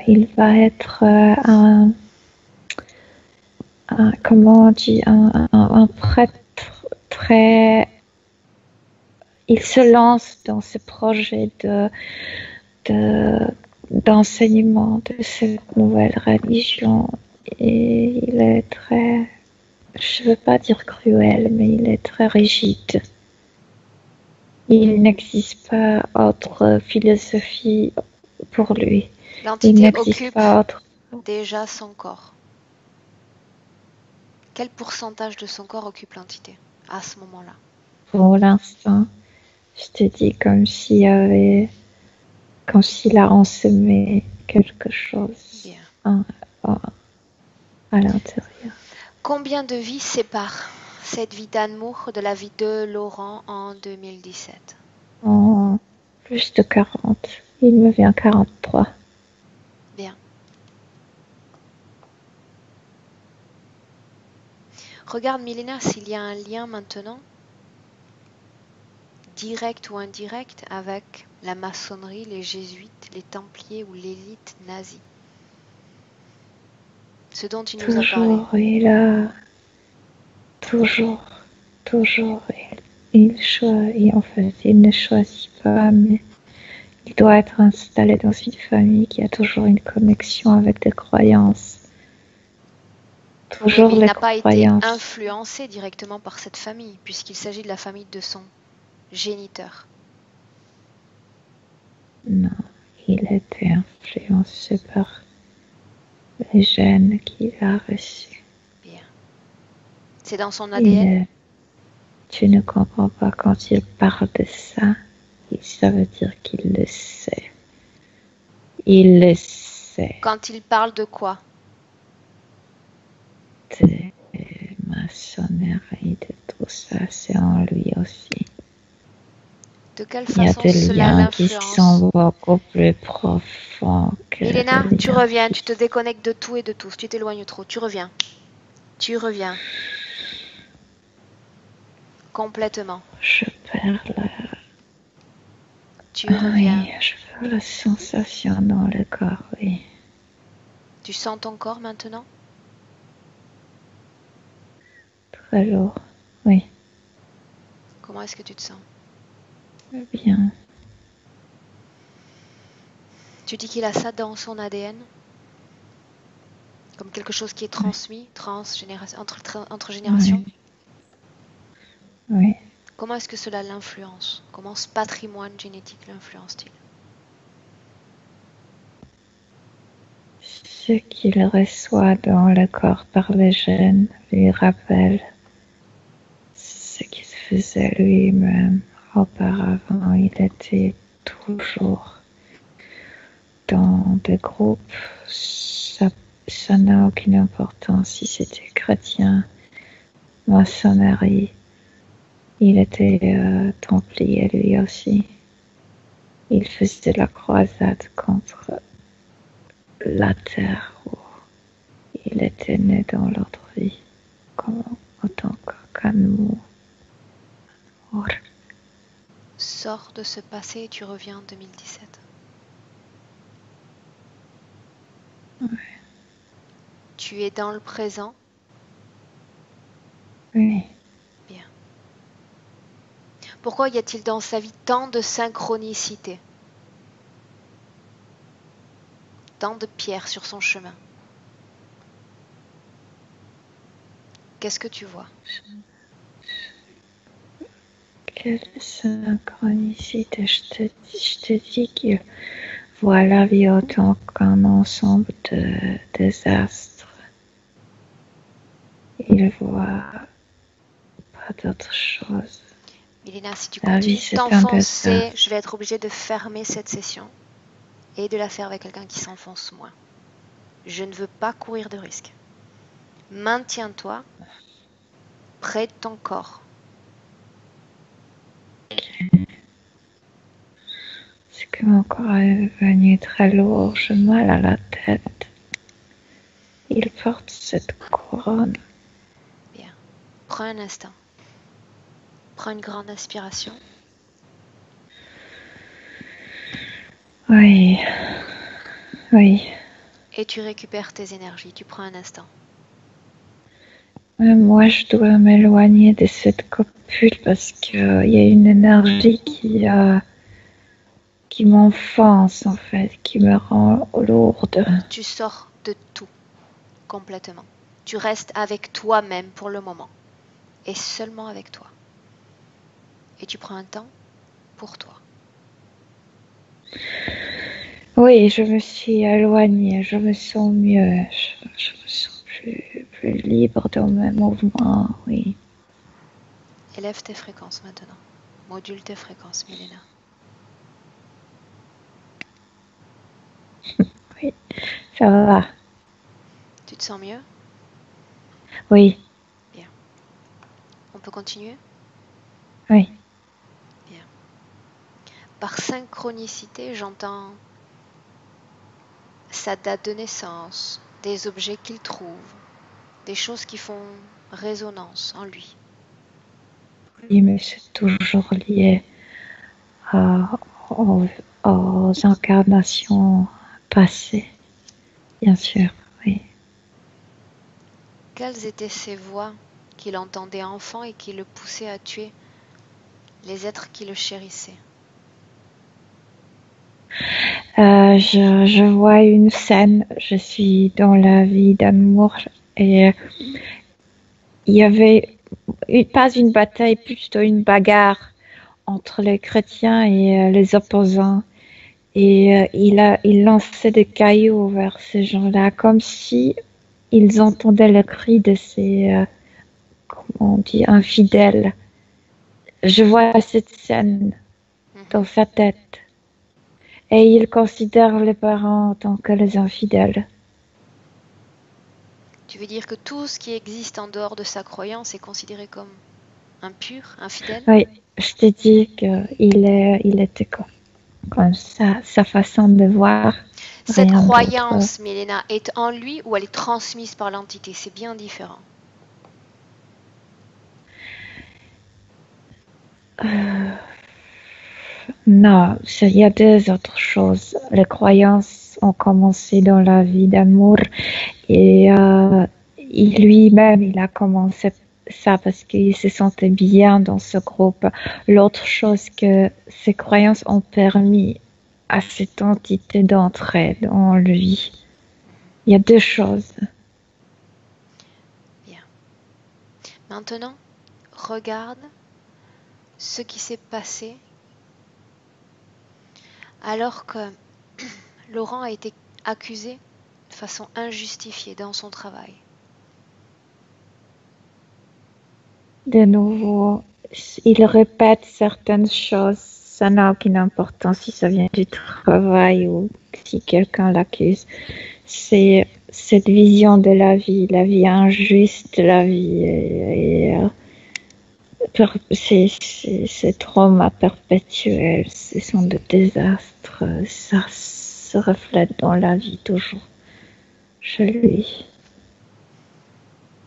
Il va être comment on dit, un prêtre très. Il se lance dans ce projet d'enseignement de cette nouvelle religion et il est très, je ne veux pas dire cruel, mais il est très rigide. Il n'existe pas autre philosophie pour lui. L'entité occupe déjà son corps. Quel pourcentage de son corps occupe l'entité à ce moment-là? Pour l'instant, je te dis comme s'il a ensemé quelque chose à l'intérieur. Combien de vies séparent cette vie d'Anne Moore de la vie de Laurent en 2017? Plus de 40. Il me vient 43. Bien. Regarde, Milena, s'il y a un lien maintenant, direct ou indirect, avec la maçonnerie, les jésuites, les templiers ou l'élite nazie. Ce dont il nous a parlé. Toujours, il a... Toujours, il choisit, en fait, il ne choisit pas, mais il doit être installé dans une famille qui a toujours une connexion avec des croyances. Toujours oui, mais il n'a pas été influencé directement par cette famille, puisqu'il s'agit de la famille de son géniteur. Non, il était influencé par les gènes qu'il a reçus. Bien. C'est dans son ADN. Tu ne comprends pas quand il parle de ça. Ça veut dire qu'il le sait. Il le sait. Quand il parle de quoi? De maçonnerie, de tout ça, c'est en lui aussi. De quelle façon cela l'influence? Il y a des liens qui sont beaucoup plus profonds que... Milena, tu reviens, tu te déconnectes de tout et de tous. Tu t'éloignes trop, tu reviens. Tu reviens. Complètement. Je perds la... Tu reviens. Oui, je perds la sensation dans le corps, oui. Tu sens ton corps maintenant? Très lourd, oui. Comment est-ce que tu te sens? Bien. Tu dis qu'il a ça dans son ADN? Comme quelque chose qui est transmis, entre générations? Oui. Comment est-ce que cela l'influence? Comment ce patrimoine génétique l'influence-t-il? Ce qu'il reçoit dans le corps par les gènes lui rappelle ce qu'il faisait lui-même auparavant. Il était toujours dans des groupes. Ça n'a aucune importance si c'était chrétien, maçonnerie. Il était templier lui aussi. Il faisait la croisade contre la terre où il était né dans l'autre vie, comme en tant qu'animal. Sors de ce passé et tu reviens en 2017. Ouais. Tu es dans le présent? Oui. Bien. Pourquoi y a-t-il dans sa vie tant de synchronicité? Tant de pierres sur son chemin? Qu'est-ce que tu vois? Quelle synchronicité. Je te dis qu'il voit la vie autant qu'un ensemble de désastres. Il voit pas d'autre chose. Milena, si tu continues de t'enfoncer, je vais être obligée de fermer cette session et de la faire avec quelqu'un qui s'enfonce moins. Je ne veux pas courir de risque. Maintiens-toi près de ton corps. C'est que mon corps est devenu très lourd, j'ai mal à la tête. Il porte cette couronne. Bien. Prends un instant. Prends une grande inspiration. Oui. Oui. Et tu récupères tes énergies. Tu prends un instant. Moi, je dois m'éloigner de cette copule parce qu'il y a une énergie qui m'enfonce, en fait, qui me rend lourde. Tu sors de tout, complètement. Tu restes avec toi-même pour le moment. Et seulement avec toi. Et tu prends un temps pour toi. Oui, je me suis éloignée, je me sens mieux, je me sens plus libre dans mes mouvements, oui. Élève tes fréquences maintenant. Module tes fréquences, Milena. Oui, ça va. Tu te sens mieux? Oui. Bien. On peut continuer? Oui. Bien. Par synchronicité, j'entends sa date de naissance, des objets qu'il trouve, des choses qui font résonance en lui. Oui, mais c'est toujours lié aux incarnations passées, bien sûr, oui. Quelles étaient ces voix qu'il entendait enfant et qui le poussaient à tuer les êtres qui le chérissaient? Je vois une scène, je suis dans la vie d'Amour et il y avait pas une bataille, plutôt une bagarre entre les chrétiens et les opposants. Et il lançait des cailloux vers ces gens-là, comme si ils entendaient le cri de ces, comment on dit, infidèles. Je vois cette scène dans sa tête. Et il considère les parents en tant que les infidèles. Tu veux dire que tout ce qui existe en dehors de sa croyance est considéré comme impur, infidèle? Oui, je t'ai dit qu'il était comme ça, sa façon de voir. Cette croyance, Milena, est en lui ou elle est transmise par l'entité? C'est bien différent. Non, il y a deux autres choses. Les croyances ont commencé dans la vie d'Amour et lui-même, il a commencé ça parce qu'il se sentait bien dans ce groupe. L'autre chose que ces croyances ont permis à cette entité d'entrer dans lui. Il y a deux choses. Bien. Maintenant, regarde ce qui s'est passé alors que Laurent a été accusé de façon injustifiée dans son travail. De nouveau, il répète certaines choses. Ça n'a aucune importance si ça vient du travail ou si quelqu'un l'accuse. C'est cette vision de la vie injuste, la vie c'est trauma perpétuel, ce sont des désastres, ça se reflète dans la vie toujours chez lui.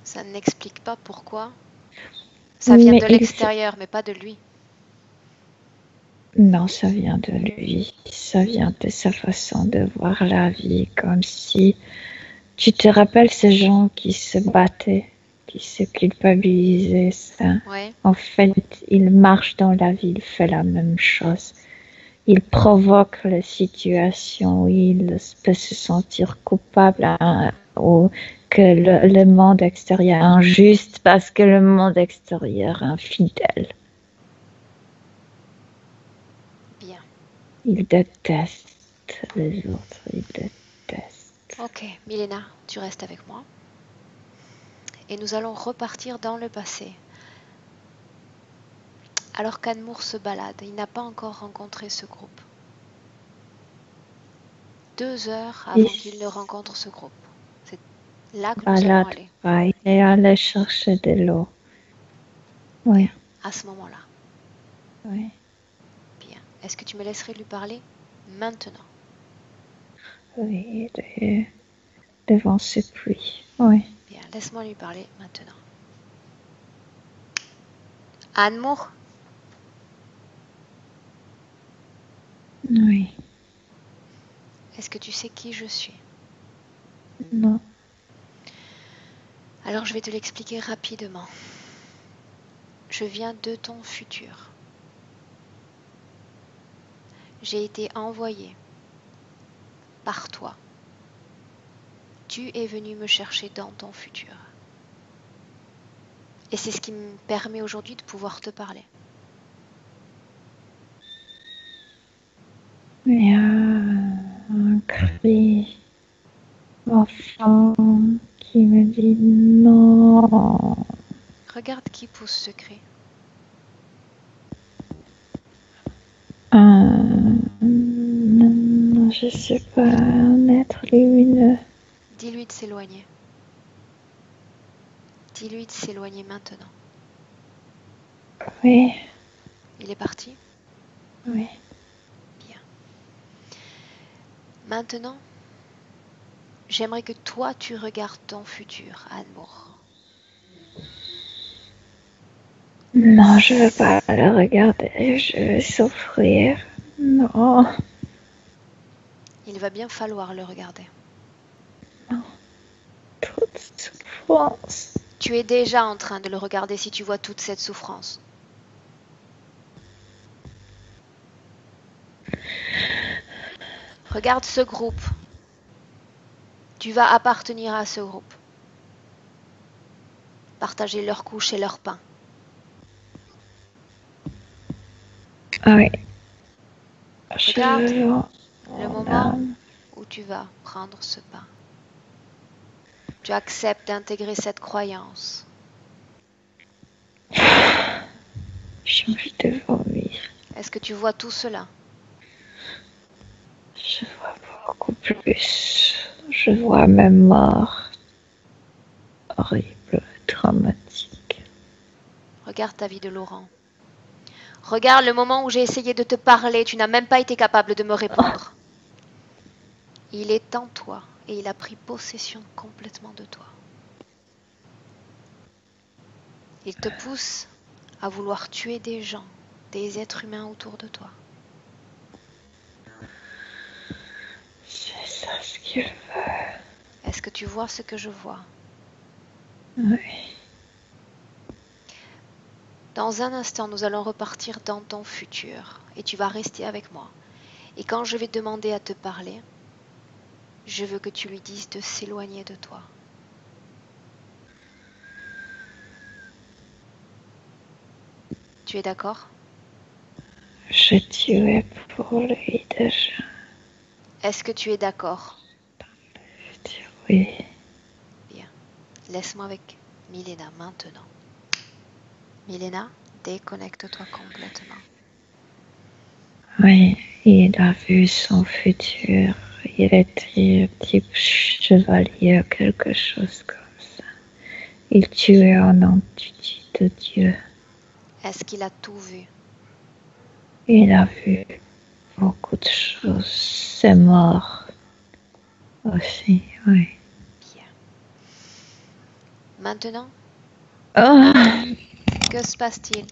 Ça n'explique pas pourquoi. Ça vient de l'extérieur, mais pas de lui. Non, ça vient de lui. Ça vient de sa façon de voir la vie, comme si tu te rappelles ces gens qui se battaient, qui se culpabilisaient. Ça. Ouais. En fait, il marche dans la vie, il fait la même chose. Il provoque les situations où il peut se sentir coupable ou que le monde extérieur est injuste parce que le monde extérieur est infidèle. Bien. Il déteste les autres, il déteste. Ok, Milena, tu restes avec moi. Et nous allons repartir dans le passé. Alors qu'Anmour se balade, il n'a pas encore rencontré ce groupe. 2 heures avant qu'il ne rencontre ce groupe. C'est là que nous allons aller. Il est allé chercher de l'eau. Oui. Bien, à ce moment-là. Oui. Bien. Est-ce que tu me laisserais lui parler maintenant? Oui, devant ce puits. Oui. Bien, laisse-moi lui parler maintenant. Anmour? Oui. Est-ce que tu sais qui je suis? Non. Alors je vais te l'expliquer rapidement. Je viens de ton futur. J'ai été envoyée par toi. Tu es venu me chercher dans ton futur. Et c'est ce qui me permet aujourd'hui de pouvoir te parler. Il y a un cri enfant qui me dit non. Regarde qui pousse ce cri. Non, je sais pas, un être lumineux. Dis-lui de s'éloigner. Dis-lui de s'éloigner maintenant. Oui. Il est parti? Oui. Bien. Maintenant, j'aimerais que toi tu regardes ton futur, Anmour. Non, je veux pas le regarder, je vais souffrir. Non. Il va bien falloir le regarder. Non. Trop de souffrance. Tu es déjà en train de le regarder si tu vois toute cette souffrance. Regarde ce groupe. Tu vas appartenir à ce groupe. Partager leurs couches et leur pain. Oui. Regarde le moment où tu vas prendre ce pain. Tu acceptes d'intégrer cette croyance. J'ai envie de vomir. Est-ce que tu vois tout cela? Je vois beaucoup plus. Je vois ma mort. Horrible, dramatique. Regarde ta vie de Laurent. Regarde le moment où j'ai essayé de te parler, tu n'as même pas été capable de me répondre. Il est en toi et il a pris possession complètement de toi. Il te pousse à vouloir tuer des gens, des êtres humains autour de toi. C'est ça ce qu'il veut. Est-ce que tu vois ce que je vois? Oui. Dans un instant, nous allons repartir dans ton futur et tu vas rester avec moi. Et quand je vais demander à te parler, je veux que tu lui dises de s'éloigner de toi. Tu es d'accord? Je tuais pour lui déjà. Est-ce que tu es d'accord? Je dis oui. Bien. Laisse-moi avec Milena maintenant. Milena, déconnecte-toi complètement. Oui, il a vu son futur. Il était type chevalier, quelque chose comme ça. Il tuait au nom de Dieu. Est-ce qu'il a tout vu? Il a vu beaucoup de choses. C'est mort aussi, oui. Bien. Maintenant, Oh, que se passe-t-il?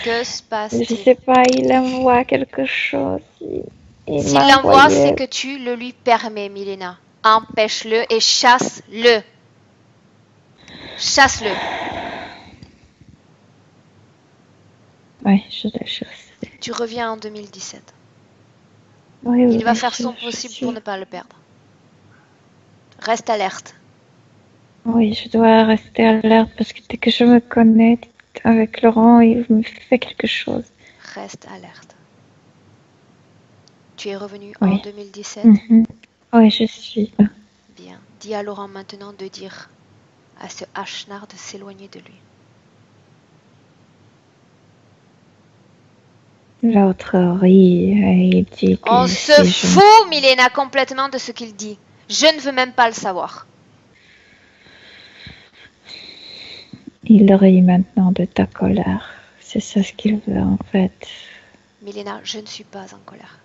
Que se je passe-t-il? sais pas, il envoie quelque chose. Il S'il m'a l'envoie, c'est envoyé. que tu le lui permets, Milena. Empêche-le et chasse-le. Chasse-le. Oui, je le chasse. Tu reviens en 2017. Oui, Il va oui, faire son je possible pour suis. ne pas le perdre. Reste alerte. Oui, je dois rester alerte parce que dès que je me connecte avec Laurent, il me fait quelque chose. Reste alerte. Tu es revenu en Oui. 2017? Oui, je suis là. Bien. Dis à Laurent maintenant de dire à ce Ashnard de s'éloigner de lui. L'autre rit et il dit On que se si je me... fout, Milena, complètement de ce qu'il dit. Je ne veux même pas le savoir. Il rit maintenant de ta colère. C'est ça ce qu'il veut en fait. Milena, je ne suis pas en colère.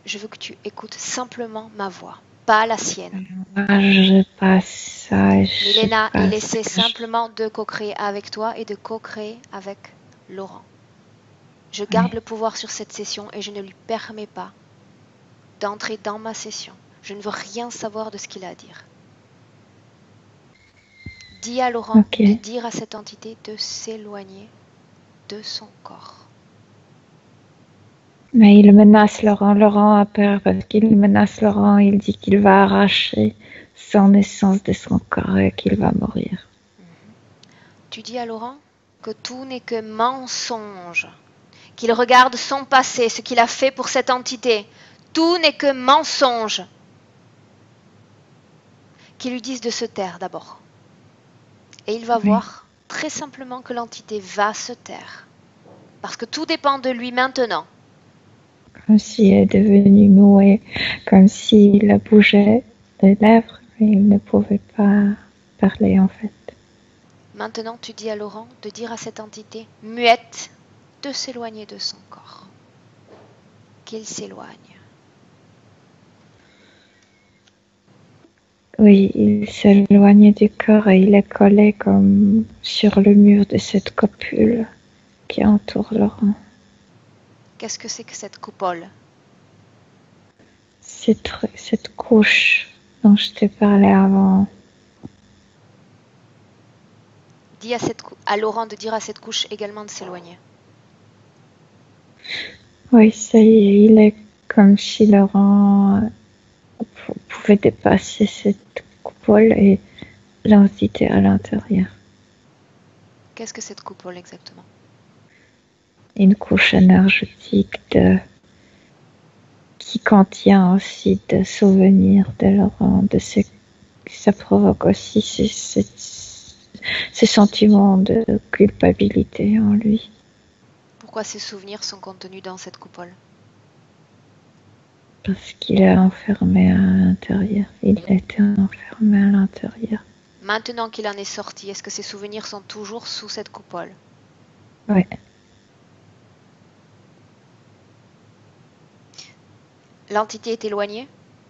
Je veux que tu écoutes simplement ma voix, pas la sienne. Moi, je passe ça. Milena, il essaie simplement de co-créer avec toi et de co-créer avec Laurent. Je garde le pouvoir sur cette session et je ne lui permets pas d'entrer dans ma session. Je ne veux rien savoir de ce qu'il a à dire. Dis à Laurent de dire à cette entité de s'éloigner de son corps. Mais il menace Laurent. Laurent a peur parce qu'il menace Laurent. Il dit qu'il va arracher son essence de son corps et qu'il va mourir. Tu dis à Laurent que tout n'est que mensonge, qu'il regarde son passé, ce qu'il a fait pour cette entité. Tout n'est que mensonge. Qu'il lui dise de se taire d'abord. Et il va voir très simplement que l'entité va se taire. Parce que tout dépend de lui maintenant. Comme s'il est devenu muet, comme s'il a bougé les lèvres, mais il ne pouvait pas parler en fait. Maintenant, tu dis à Laurent de dire à cette entité muette de s'éloigner de son corps. Qu'il s'éloigne. Oui, il s'éloignait du corps et il est collé comme sur le mur de cette copule qui entoure Laurent. Qu'est-ce que c'est que cette coupole? Cette couche dont je t'ai parlé avant. Dis à Laurent de dire à cette couche également de s'éloigner. Oui, ça y est, il est comme si Laurent pouvait dépasser cette coupole et l'entité à l'intérieur. Qu'est-ce que cette coupole exactement? Une couche énergétique qui contient aussi des souvenirs de Laurent, ça provoque aussi ces sentiments de culpabilité en lui. Pourquoi ces souvenirs sont contenus dans cette coupole? Parce qu'il est enfermé à l'intérieur. Il était enfermé à l'intérieur. Maintenant qu'il en est sorti, est-ce que ces souvenirs sont toujours sous cette coupole? Oui. L'entité est éloignée?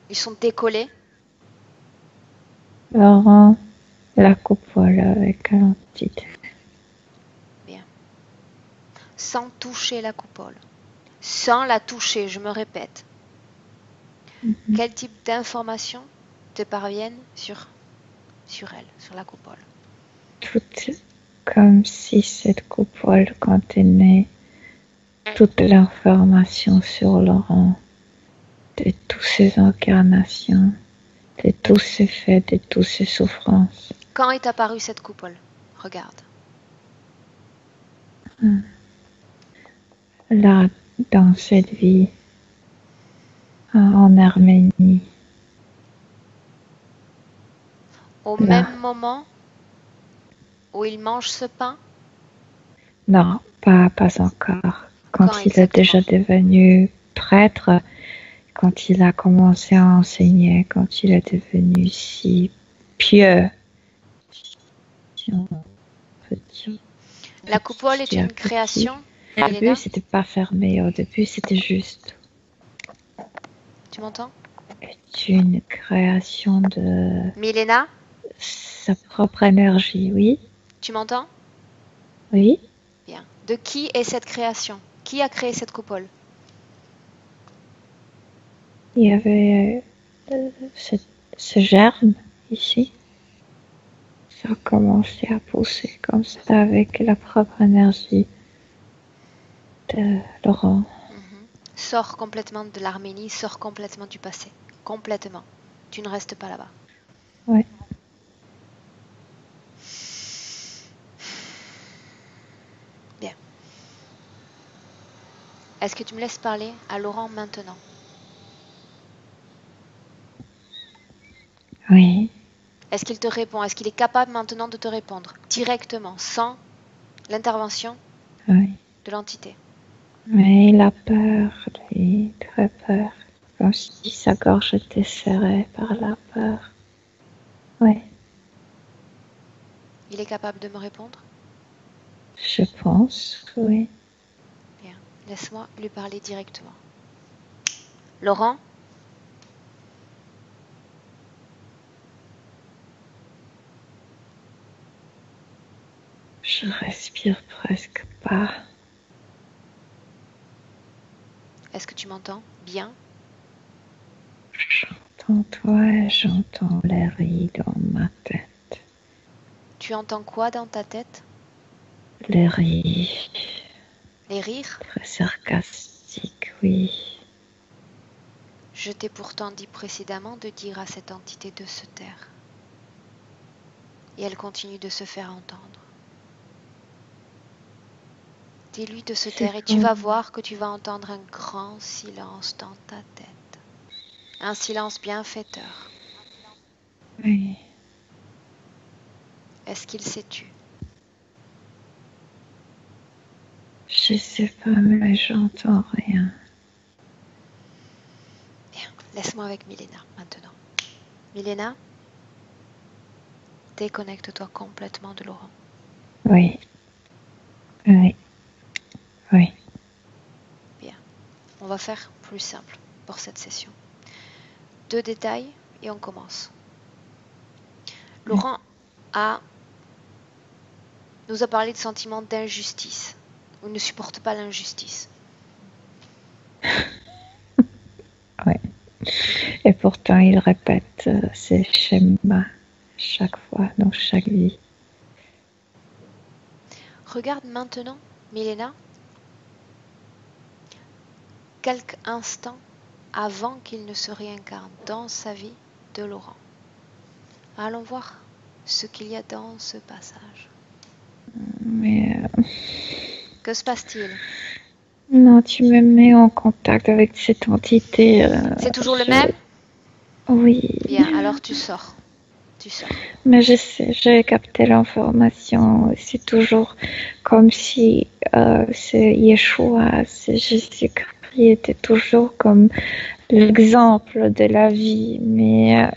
Ils sont décollés? Laurent, la coupole avec l'entité. Bien. Sans toucher la coupole. Sans la toucher, je me répète. Quel type d'informations te parviennent sur elle, sur la coupole? Tout comme si cette coupole contenait toute l'information sur Laurent, de toutes ses incarnations, de tous ses faits, de toutes ses souffrances. Quand est apparue cette coupole? Regarde. Là, dans cette vie, en Arménie. Au même moment où il mange ce pain? Non, pas encore. Quand il est déjà devenu prêtre, quand il a commencé à enseigner, quand il est devenu si pieux. La coupole est une création? Au début, c'était pas fermé. Au début, c'était juste. Tu m'entends? C'est une création de... Milena? Sa propre énergie, oui. Tu m'entends? Oui. Bien. De qui est cette création? Qui a créé cette coupole? Il y avait ce germe ici. Ça a commencé à pousser comme ça avec la propre énergie de Laurent. Sors complètement de l'Arménie, sors complètement du passé. Complètement. Tu ne restes pas là-bas. Ouais. Bien. Est-ce que tu me laisses parler à Laurent maintenant? Oui. Est-ce qu'il te répond? Est-ce qu'il est capable maintenant de te répondre directement, sans l'intervention de l'entité? Mais il a peur, lui, très peur. Comme si sa gorge était serrée par la peur. Oui. Il est capable de me répondre? Je pense, oui. Bien. Laisse-moi lui parler directement. Laurent? Je respire presque pas. Est-ce que tu m'entends bien? J'entends toi et j'entends les rires dans ma tête. Tu entends quoi dans ta tête? Les rires. Les rires? Très sarcastiques, oui. Je t'ai pourtant dit précédemment de dire à cette entité de se taire. Et elle continue de se faire entendre. Dis-lui de se taire et tu vas voir que tu vas entendre un grand silence dans ta tête. Un silence bienfaiteur. Oui. Est-ce qu'il s'est tu? Je sais pas, mais j'entends rien. Bien, laisse-moi avec Milena maintenant. Milena, déconnecte-toi complètement de Laurent. Oui. Oui. Oui. Bien, on va faire plus simple pour cette session. 2 détails et on commence. Laurent nous a parlé de sentiments d'injustice. Il ne supporte pas l'injustice. Oui. Et pourtant, il répète ces schémas chaque fois, dans chaque vie. Regarde maintenant, Milena, quelques instants avant qu'il ne se réincarne dans sa vie de Laurent. Allons voir ce qu'il y a dans ce passage. Mais que se passe-t-il? Non, tu me mets en contact avec cette entité. C'est toujours le même? Oui. Bien, alors tu sors. Tu sors. Mais je sais, j'ai capté l'information. C'est toujours comme si c'est Yeshua, c'est Jésus-Christ était toujours comme l'exemple de la vie. Mais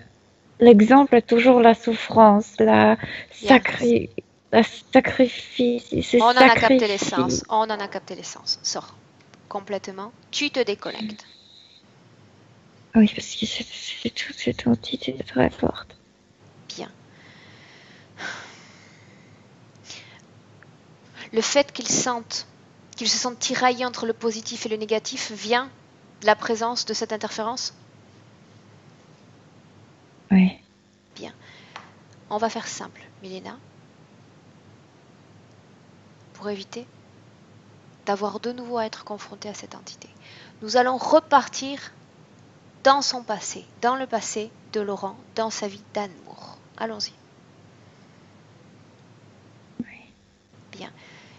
l'exemple est toujours la souffrance, la sacrifice. On en a capté l'essence. On en a capté l'essence. Sors complètement. Tu te déconnectes. Oui, parce que c'est toute cette entité très forte. Bien. Le fait qu'ils se sentent tiraillés entre le positif et le négatif vient de la présence de cette interférence? Oui. Bien. On va faire simple, Milena, pour éviter d'avoir de nouveau à être confronté à cette entité. Nous allons repartir dans son passé, dans le passé de Laurent, dans sa vie d'Anne-Moore. Allons-y. Oui. Bien.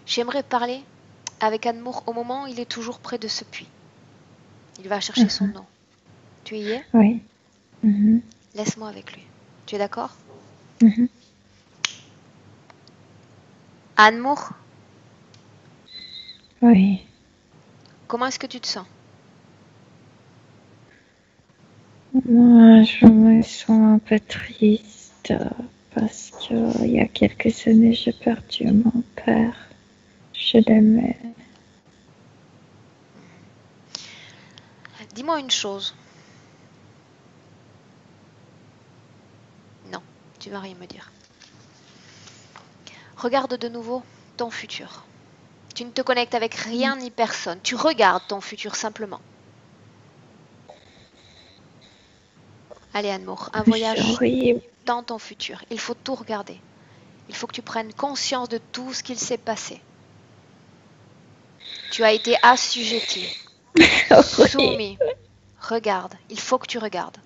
J'aimerais parler avec Anne-Moore au moment où il est toujours près de ce puits. Il va chercher son nom. Tu y es? Oui. Laisse-moi avec lui. Tu es d'accord? Anne-Moore? Oui. Comment est-ce que tu te sens? Moi, je me sens un peu triste parce que il y a quelques années, j'ai perdu mon père. Je l'aimais. Dis-moi une chose. Non, tu vas rien me dire. Regarde de nouveau ton futur. Tu ne te connectes avec rien ni personne. Tu regardes ton futur simplement. Allez Anne-Moore, un voyage dans ton futur. Il faut tout regarder. Il faut que tu prennes conscience de tout ce qu'il s'est passé. Tu as été assujetti, soumis. Regarde, il faut que tu regardes.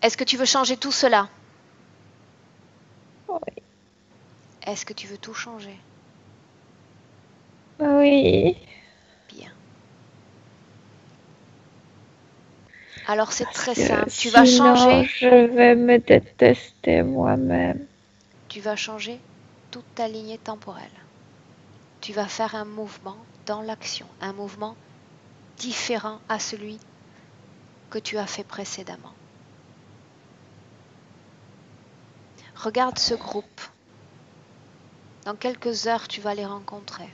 Est-ce que tu veux changer tout cela? Oui. Est-ce que tu veux tout changer? Oui. Bien. Alors c'est très simple. Tu vas changer. Je vais me détester moi-même. Tu vas changer toute ta lignée temporelle. Tu vas faire un mouvement dans l'action, un mouvement différent à celui que tu as fait précédemment. Regarde ce groupe. Dans quelques heures, tu vas les rencontrer.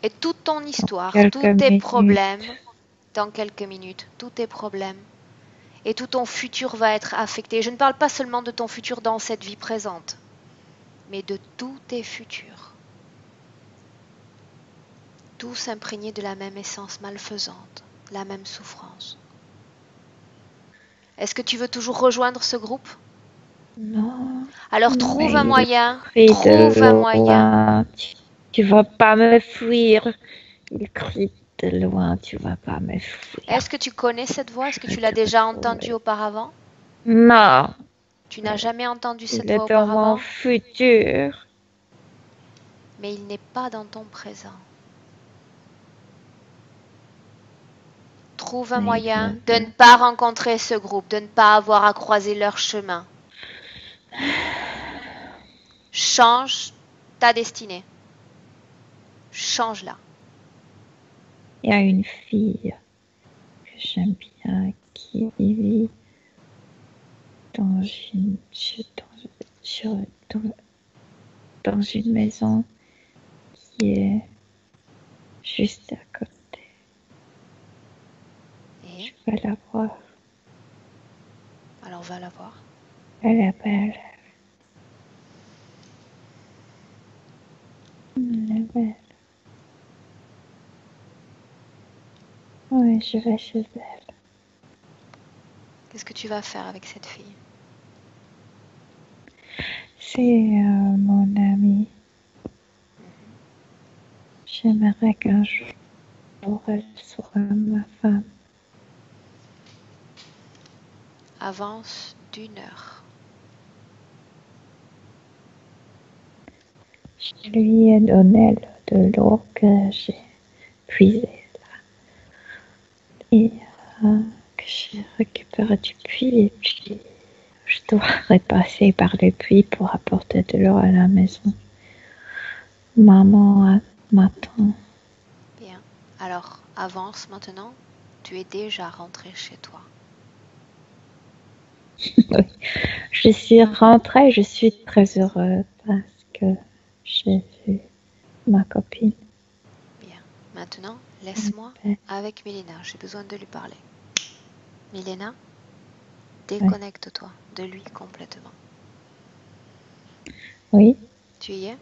Et toute ton histoire, tous tes problèmes, dans quelques minutes, tous tes problèmes, et tout ton futur va être affecté. Je ne parle pas seulement de ton futur dans cette vie présente, mais de tous tes futurs. Tous imprégnés de la même essence malfaisante, la même souffrance. Est-ce que tu veux toujours rejoindre ce groupe? Non. Alors trouve un moyen. Trouve un moyen. Tu vas pas me fuir. Il crie de loin, tu vas pas me fuir. Est-ce que tu connais cette voix? Est-ce que tu l'as déjà entendue auparavant? Non. Tu n'as jamais entendu cette voix auparavant? Il est dans mon futur. Mais il n'est pas dans ton présent. Trouve un moyen de ne pas rencontrer ce groupe, de ne pas avoir à croiser leur chemin. Change ta destinée. Change-la. Il y a une fille que j'aime bien qui vit dans une maison qui est juste à côté. Oui. Je vais la voir. Alors, va la voir. Elle est belle. Elle est belle. Oui, je vais chez elle. Qu'est-ce que tu vas faire avec cette fille? C'est mon amie. J'aimerais qu'un jour elle soit ma femme. Avance d'1 heure. Je lui ai donné de l'eau que j'ai puisée là. Et que j'ai récupéré du puits. Et puis, je dois repasser par le puits pour apporter de l'eau à la maison. Maman m'attend. Bien. Alors, avance maintenant. Tu es déjà rentré chez toi. Oui. Je suis rentrée, je suis très heureuse parce que j'ai vu ma copine. Bien. Maintenant, laisse-moi avec Milena. J'ai besoin de lui parler. Milena, déconnecte-toi de lui complètement. Oui. Tu y es?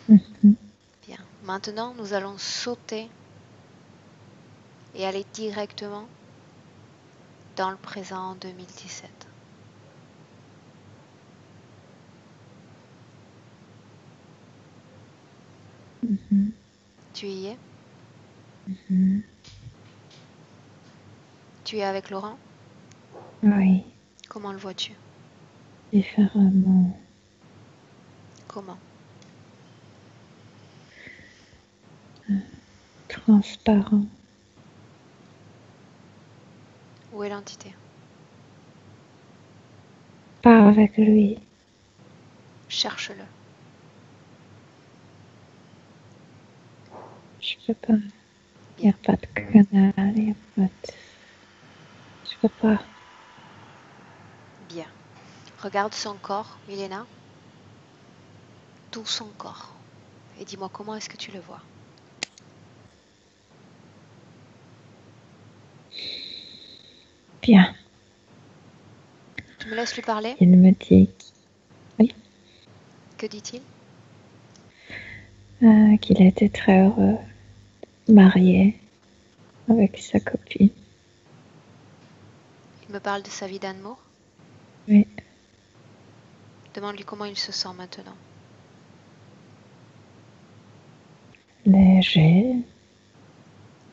Bien. Maintenant, nous allons sauter et aller directement dans le présent en 2017. Tu y es? Tu es avec Laurent? Oui. Comment le vois-tu? Différemment. Comment? Transparent. Où est l'entité? Pas avec lui. Cherche-le. Je peux pas. Il n'y a pas de canal, il n'y a pas de... Je peux pas. Bien. Regarde son corps, Milena. Tout son corps. Et dis-moi comment est-ce que tu le vois? Bien. Tu me laisses lui parler? Il me dit... Oui. Que dit-il? Qu'il était très heureux, marié, avec sa copine. Il me parle de sa vie d'amour? Oui. Demande-lui comment il se sent maintenant. Léger.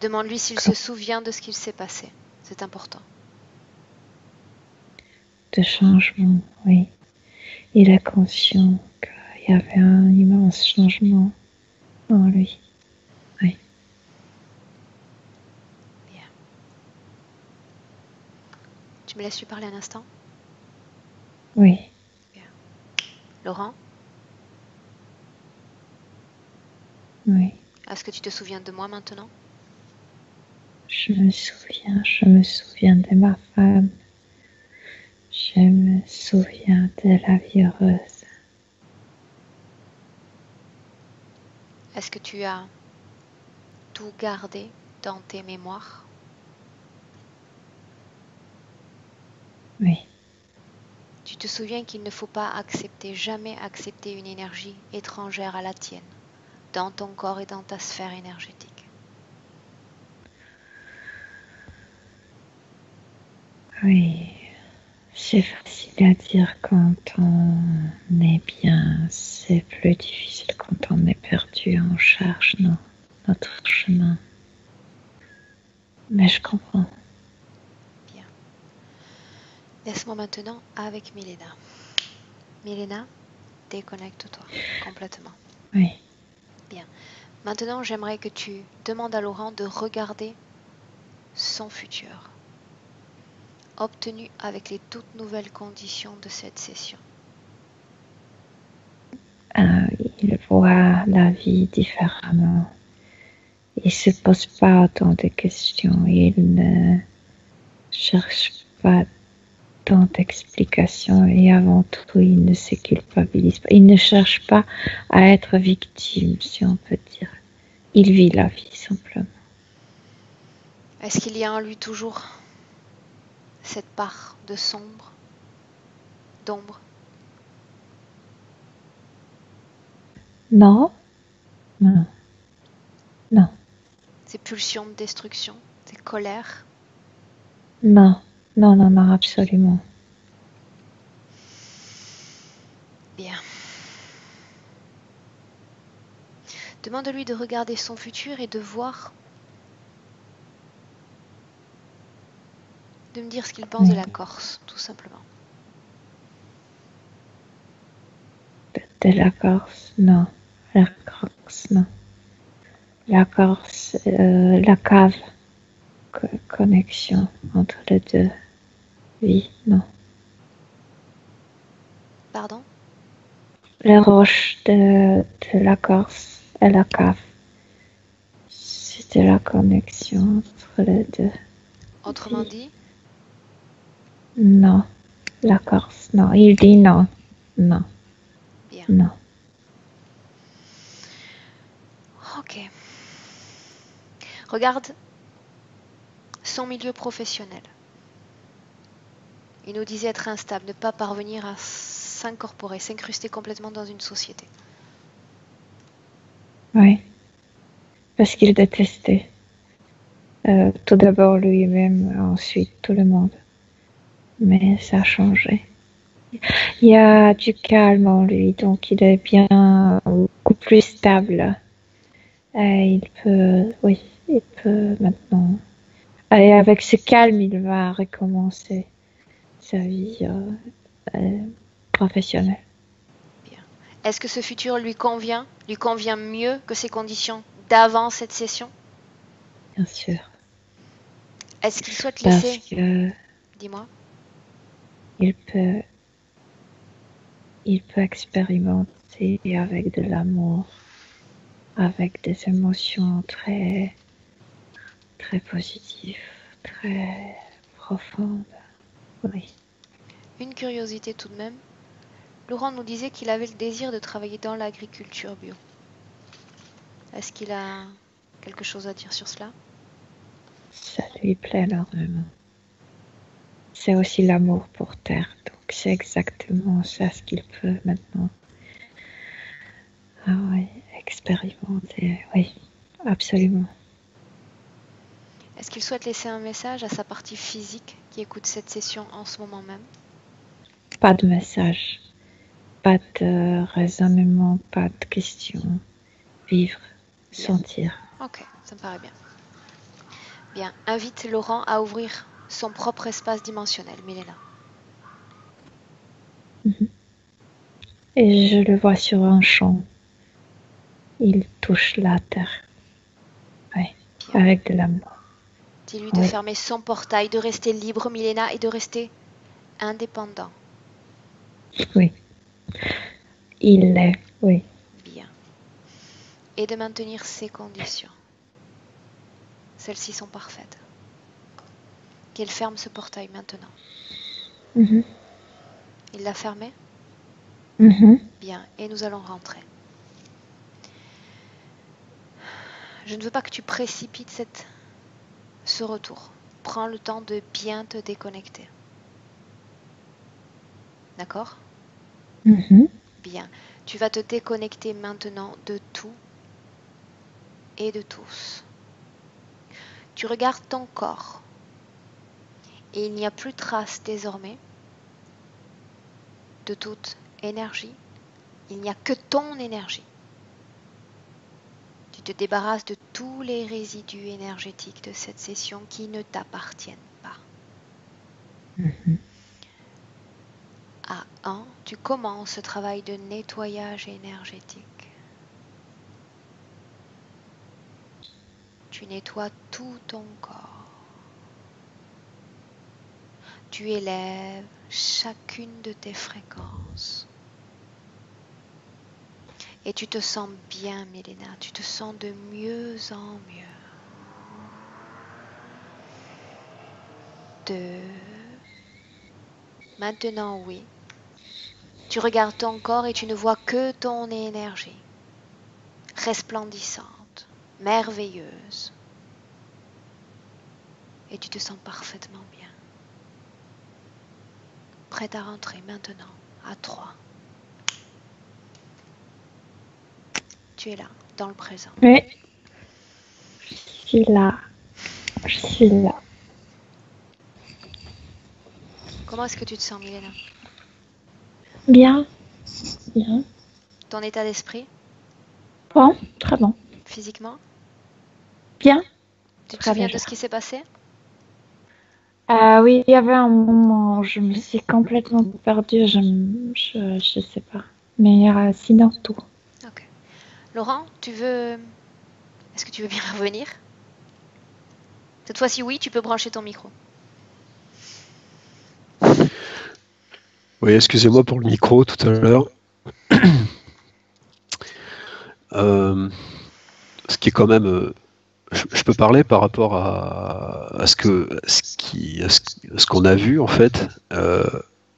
Demande-lui s'il se souvient de ce qu'il s'est passé. C'est important. De changement, oui. Il est conscient qu'il y avait un immense changement en lui. Oui. Bien. Tu me laisses lui parler un instant? Oui. Bien. Laurent? Oui. Est-ce que tu te souviens de moi maintenant? Je me souviens de ma femme. Je me souviens de la vie heureuse. Est-ce que tu as tout gardé dans tes mémoires? Oui. Tu te souviens qu'il ne faut pas jamais accepter une énergie étrangère à la tienne, dans ton corps et dans ta sphère énergétique. Oui. C'est facile à dire quand on est bien, c'est plus difficile quand on est perdu, on cherche notre chemin. Mais je comprends. Bien. Laisse-moi maintenant avec Milena. Milena, déconnecte-toi complètement. Oui. Bien. Maintenant, j'aimerais que tu demandes à Laurent de regarder son futur, obtenu avec les toutes nouvelles conditions de cette session. Il voit la vie différemment. Il ne se pose pas autant de questions. Il ne cherche pas tant d'explications et avant tout, il ne se culpabilise pas. Il ne cherche pas à être victime, si on peut dire. Il vit la vie simplement. Est-ce qu'il y a en lui toujours cette part de d'ombre? Non, non, non, Ces pulsions de destruction, ces colères? non, non, non, non, absolument. Bien. Demande-lui de regarder son futur et de voir, de me dire ce qu'il pense de la Corse, tout simplement. De la Corse, non. La Corse, non. La Corse, la cave. Connexion entre les deux. Oui, non. Pardon? Les roches de la Corse et la cave. C'était la connexion entre les deux. Autrement dit? Non. La Corse, non. Il dit non. Non. Bien. Non. Ok. Regarde son milieu professionnel. Il nous disait être instable, ne pas parvenir à s'incorporer, s'incruster complètement dans une société. Oui. Parce qu'il détestait. Tout d'abord lui-même, ensuite tout le monde. Mais ça a changé. Il y a du calme en lui, donc il est bien beaucoup plus stable. Et il peut maintenant. Et avec ce calme, il va recommencer sa vie professionnelle. Bien. Est-ce que ce futur lui convient mieux que ces conditions d'avant cette session? Bien sûr. Est-ce qu'il souhaite Parce laisser... que Dis-moi. il peut expérimenter avec de l'amour, avec des émotions très, très positives, très profondes. Oui. Une curiosité tout de même. Laurent nous disait qu'il avait le désir de travailler dans l'agriculture bio. Est-ce qu'il a quelque chose à dire sur cela? Ça lui plaît énormément. C'est aussi l'amour pour terre, donc c'est exactement ça ce qu'il peut maintenant. Ah oui, expérimenter, oui, absolument. Est-ce qu'il souhaite laisser un message à sa partie physique qui écoute cette session en ce moment même? Pas de message, pas de raisonnement, pas de questions. Vivre, bien. Sentir. Ok, ça me paraît bien. Bien, invite Laurent à ouvrir son propre espace dimensionnel, Milena. Et je le vois sur un champ. Il touche la terre. Oui, bien. Avec de l'amour. Dis-lui de fermer son portail, de rester libre, Milena, et de rester indépendant. Oui. Il l'est, oui. Bien. Et de maintenir ses conditions. Celles-ci sont parfaites. Qu'il ferme ce portail maintenant. Il l'a fermé? Bien, et nous allons rentrer. Je ne veux pas que tu précipites ce retour. Prends le temps de bien te déconnecter. D'accord? Bien. Tu vas te déconnecter maintenant de tout et de tous. Tu regardes ton corps et il n'y a plus trace désormais de toute énergie. Il n'y a que ton énergie. Tu te débarrasses de tous les résidus énergétiques de cette session qui ne t'appartiennent pas. À 1, tu commences ce travail de nettoyage énergétique. Tu nettoies tout ton corps. Tu élèves chacune de tes fréquences. Et tu te sens bien, Milena. Tu te sens de mieux en mieux. 2. Maintenant, oui. Tu regardes ton corps et tu ne vois que ton énergie. Resplendissante, merveilleuse. Et tu te sens parfaitement bien. prête à rentrer maintenant, à 3. Tu es là, dans le présent. Oui, je suis là. Je suis là. Comment est-ce que tu te sens, Milena? Bien. Bien. Ton état d'esprit? Bon, très bon. Physiquement? Bien. Tu te souviens de ce qui s'est passé? Oui, il y avait un moment où je me suis complètement perdue, je sais pas. Mais sinon, tout. Ok. Laurent, est-ce que tu veux bien revenir? Cette fois-ci, oui, tu peux brancher ton micro. Oui, excusez-moi pour le micro tout à l'heure. Ce qui est quand même... je peux parler par rapport à ce qu'on a vu en fait.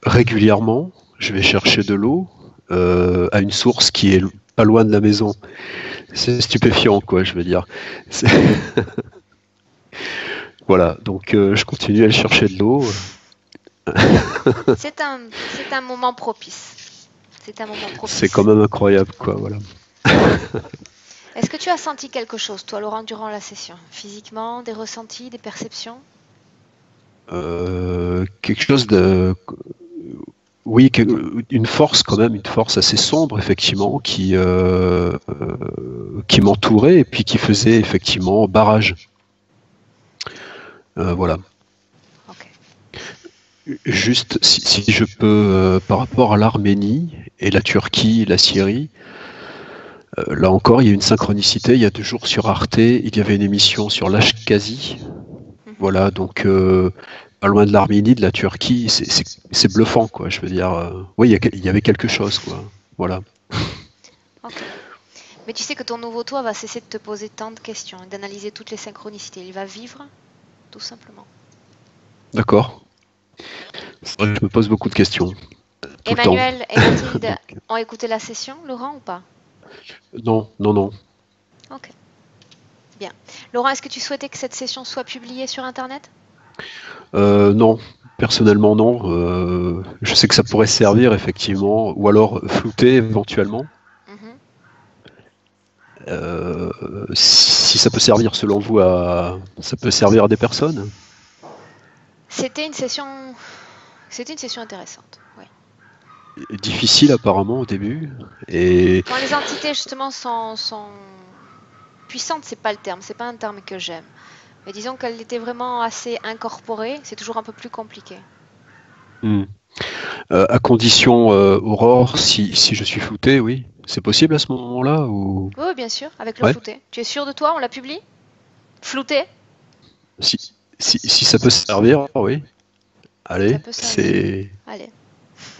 Régulièrement, je vais chercher de l'eau à une source qui est pas loin de la maison. C'est stupéfiant, quoi, je veux dire. Voilà, donc je continue à aller chercher de l'eau. C'est un moment propice. C'est un moment propice. C'est quand même incroyable, quoi, voilà. Est-ce que tu as senti quelque chose, toi, Laurent, durant la session? Physiquement, des ressentis, des perceptions? Quelque chose de... Oui, une force quand même, une force assez sombre, effectivement, qui m'entourait et puis qui faisait effectivement barrage. Voilà. Ok. Juste, si je peux, par rapport à l'Arménie et la Turquie, la Syrie, là encore, il y a une synchronicité. Il y a 2 jours sur Arte, il y avait une émission sur l'Ashkazi. Voilà, donc pas loin de l'Arménie, de la Turquie, c'est bluffant, quoi. Je veux dire, oui, il y avait quelque chose, quoi. Voilà. Ok. Mais tu sais que ton nouveau toi va cesser de te poser tant de questions et d'analyser toutes les synchronicités. Il va vivre, tout simplement. D'accord. C'est vrai que je me pose beaucoup de questions. Emmanuel et Mathilde ont écouté la session, Laurent, ou pas? Non, non, non. Ok. Bien. Laurent, est-ce que tu souhaitais que cette session soit publiée sur Internet? Non, personnellement non. Je sais que ça pourrait servir effectivement, ou alors flouter éventuellement. Si ça peut servir selon vous ça peut servir à des personnes? C'était une session intéressante, oui. Difficile apparemment au début. Et Quand les entités justement sont puissantes, c'est pas le terme, c'est pas un terme que j'aime. Mais disons qu'elle était vraiment assez incorporée, c'est toujours un peu plus compliqué. À condition, Aurore, si je suis flouté, oui. C'est possible à ce moment-là ou... Oui, bien sûr, avec le flouté. Tu es sûr de toi? On la publie? Flouté? Si ça peut servir, oui. Allez, c'est... Allez.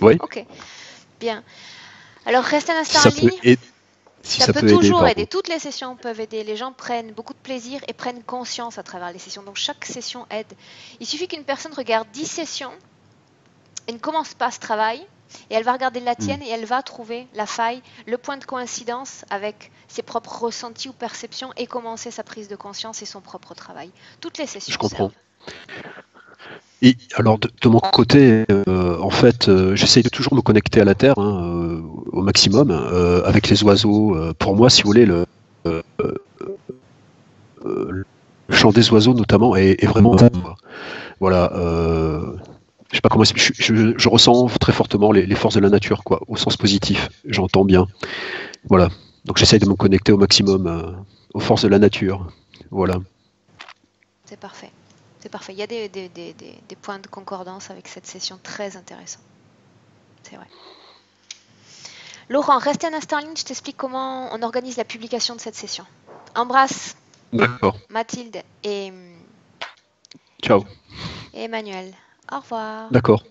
Oui. Ok, bien. Alors, reste un instant en ligne. Ça peut toujours aider. Toutes les sessions peuvent aider. Les gens prennent beaucoup de plaisir et prennent conscience à travers les sessions. Donc, chaque session aide. Il suffit qu'une personne regarde 10 sessions et ne commence pas ce travail. Et elle va regarder la tienne et elle va trouver la faille, le point de coïncidence avec ses propres ressentis ou perceptions et commencer sa prise de conscience et son propre travail. Toutes les sessions. Je comprends. Et alors de mon côté, en fait, j'essaye de toujours me connecter à la Terre au maximum, avec les oiseaux. Pour moi, si vous voulez, le chant des oiseaux notamment est vraiment... Voilà. Je sais pas comment je ressens très fortement les forces de la nature, quoi, au sens positif. J'entends bien. Voilà. Donc j'essaye de me connecter au maximum aux forces de la nature. Voilà. C'est parfait. C'est parfait. Il y a des points de concordance avec cette session très intéressante. C'est vrai. Laurent, restez un instant en ligne, je t'explique comment on organise la publication de cette session. Embrasse. D'accord. Mathilde et... Ciao. Et Emmanuel. Au revoir. D'accord.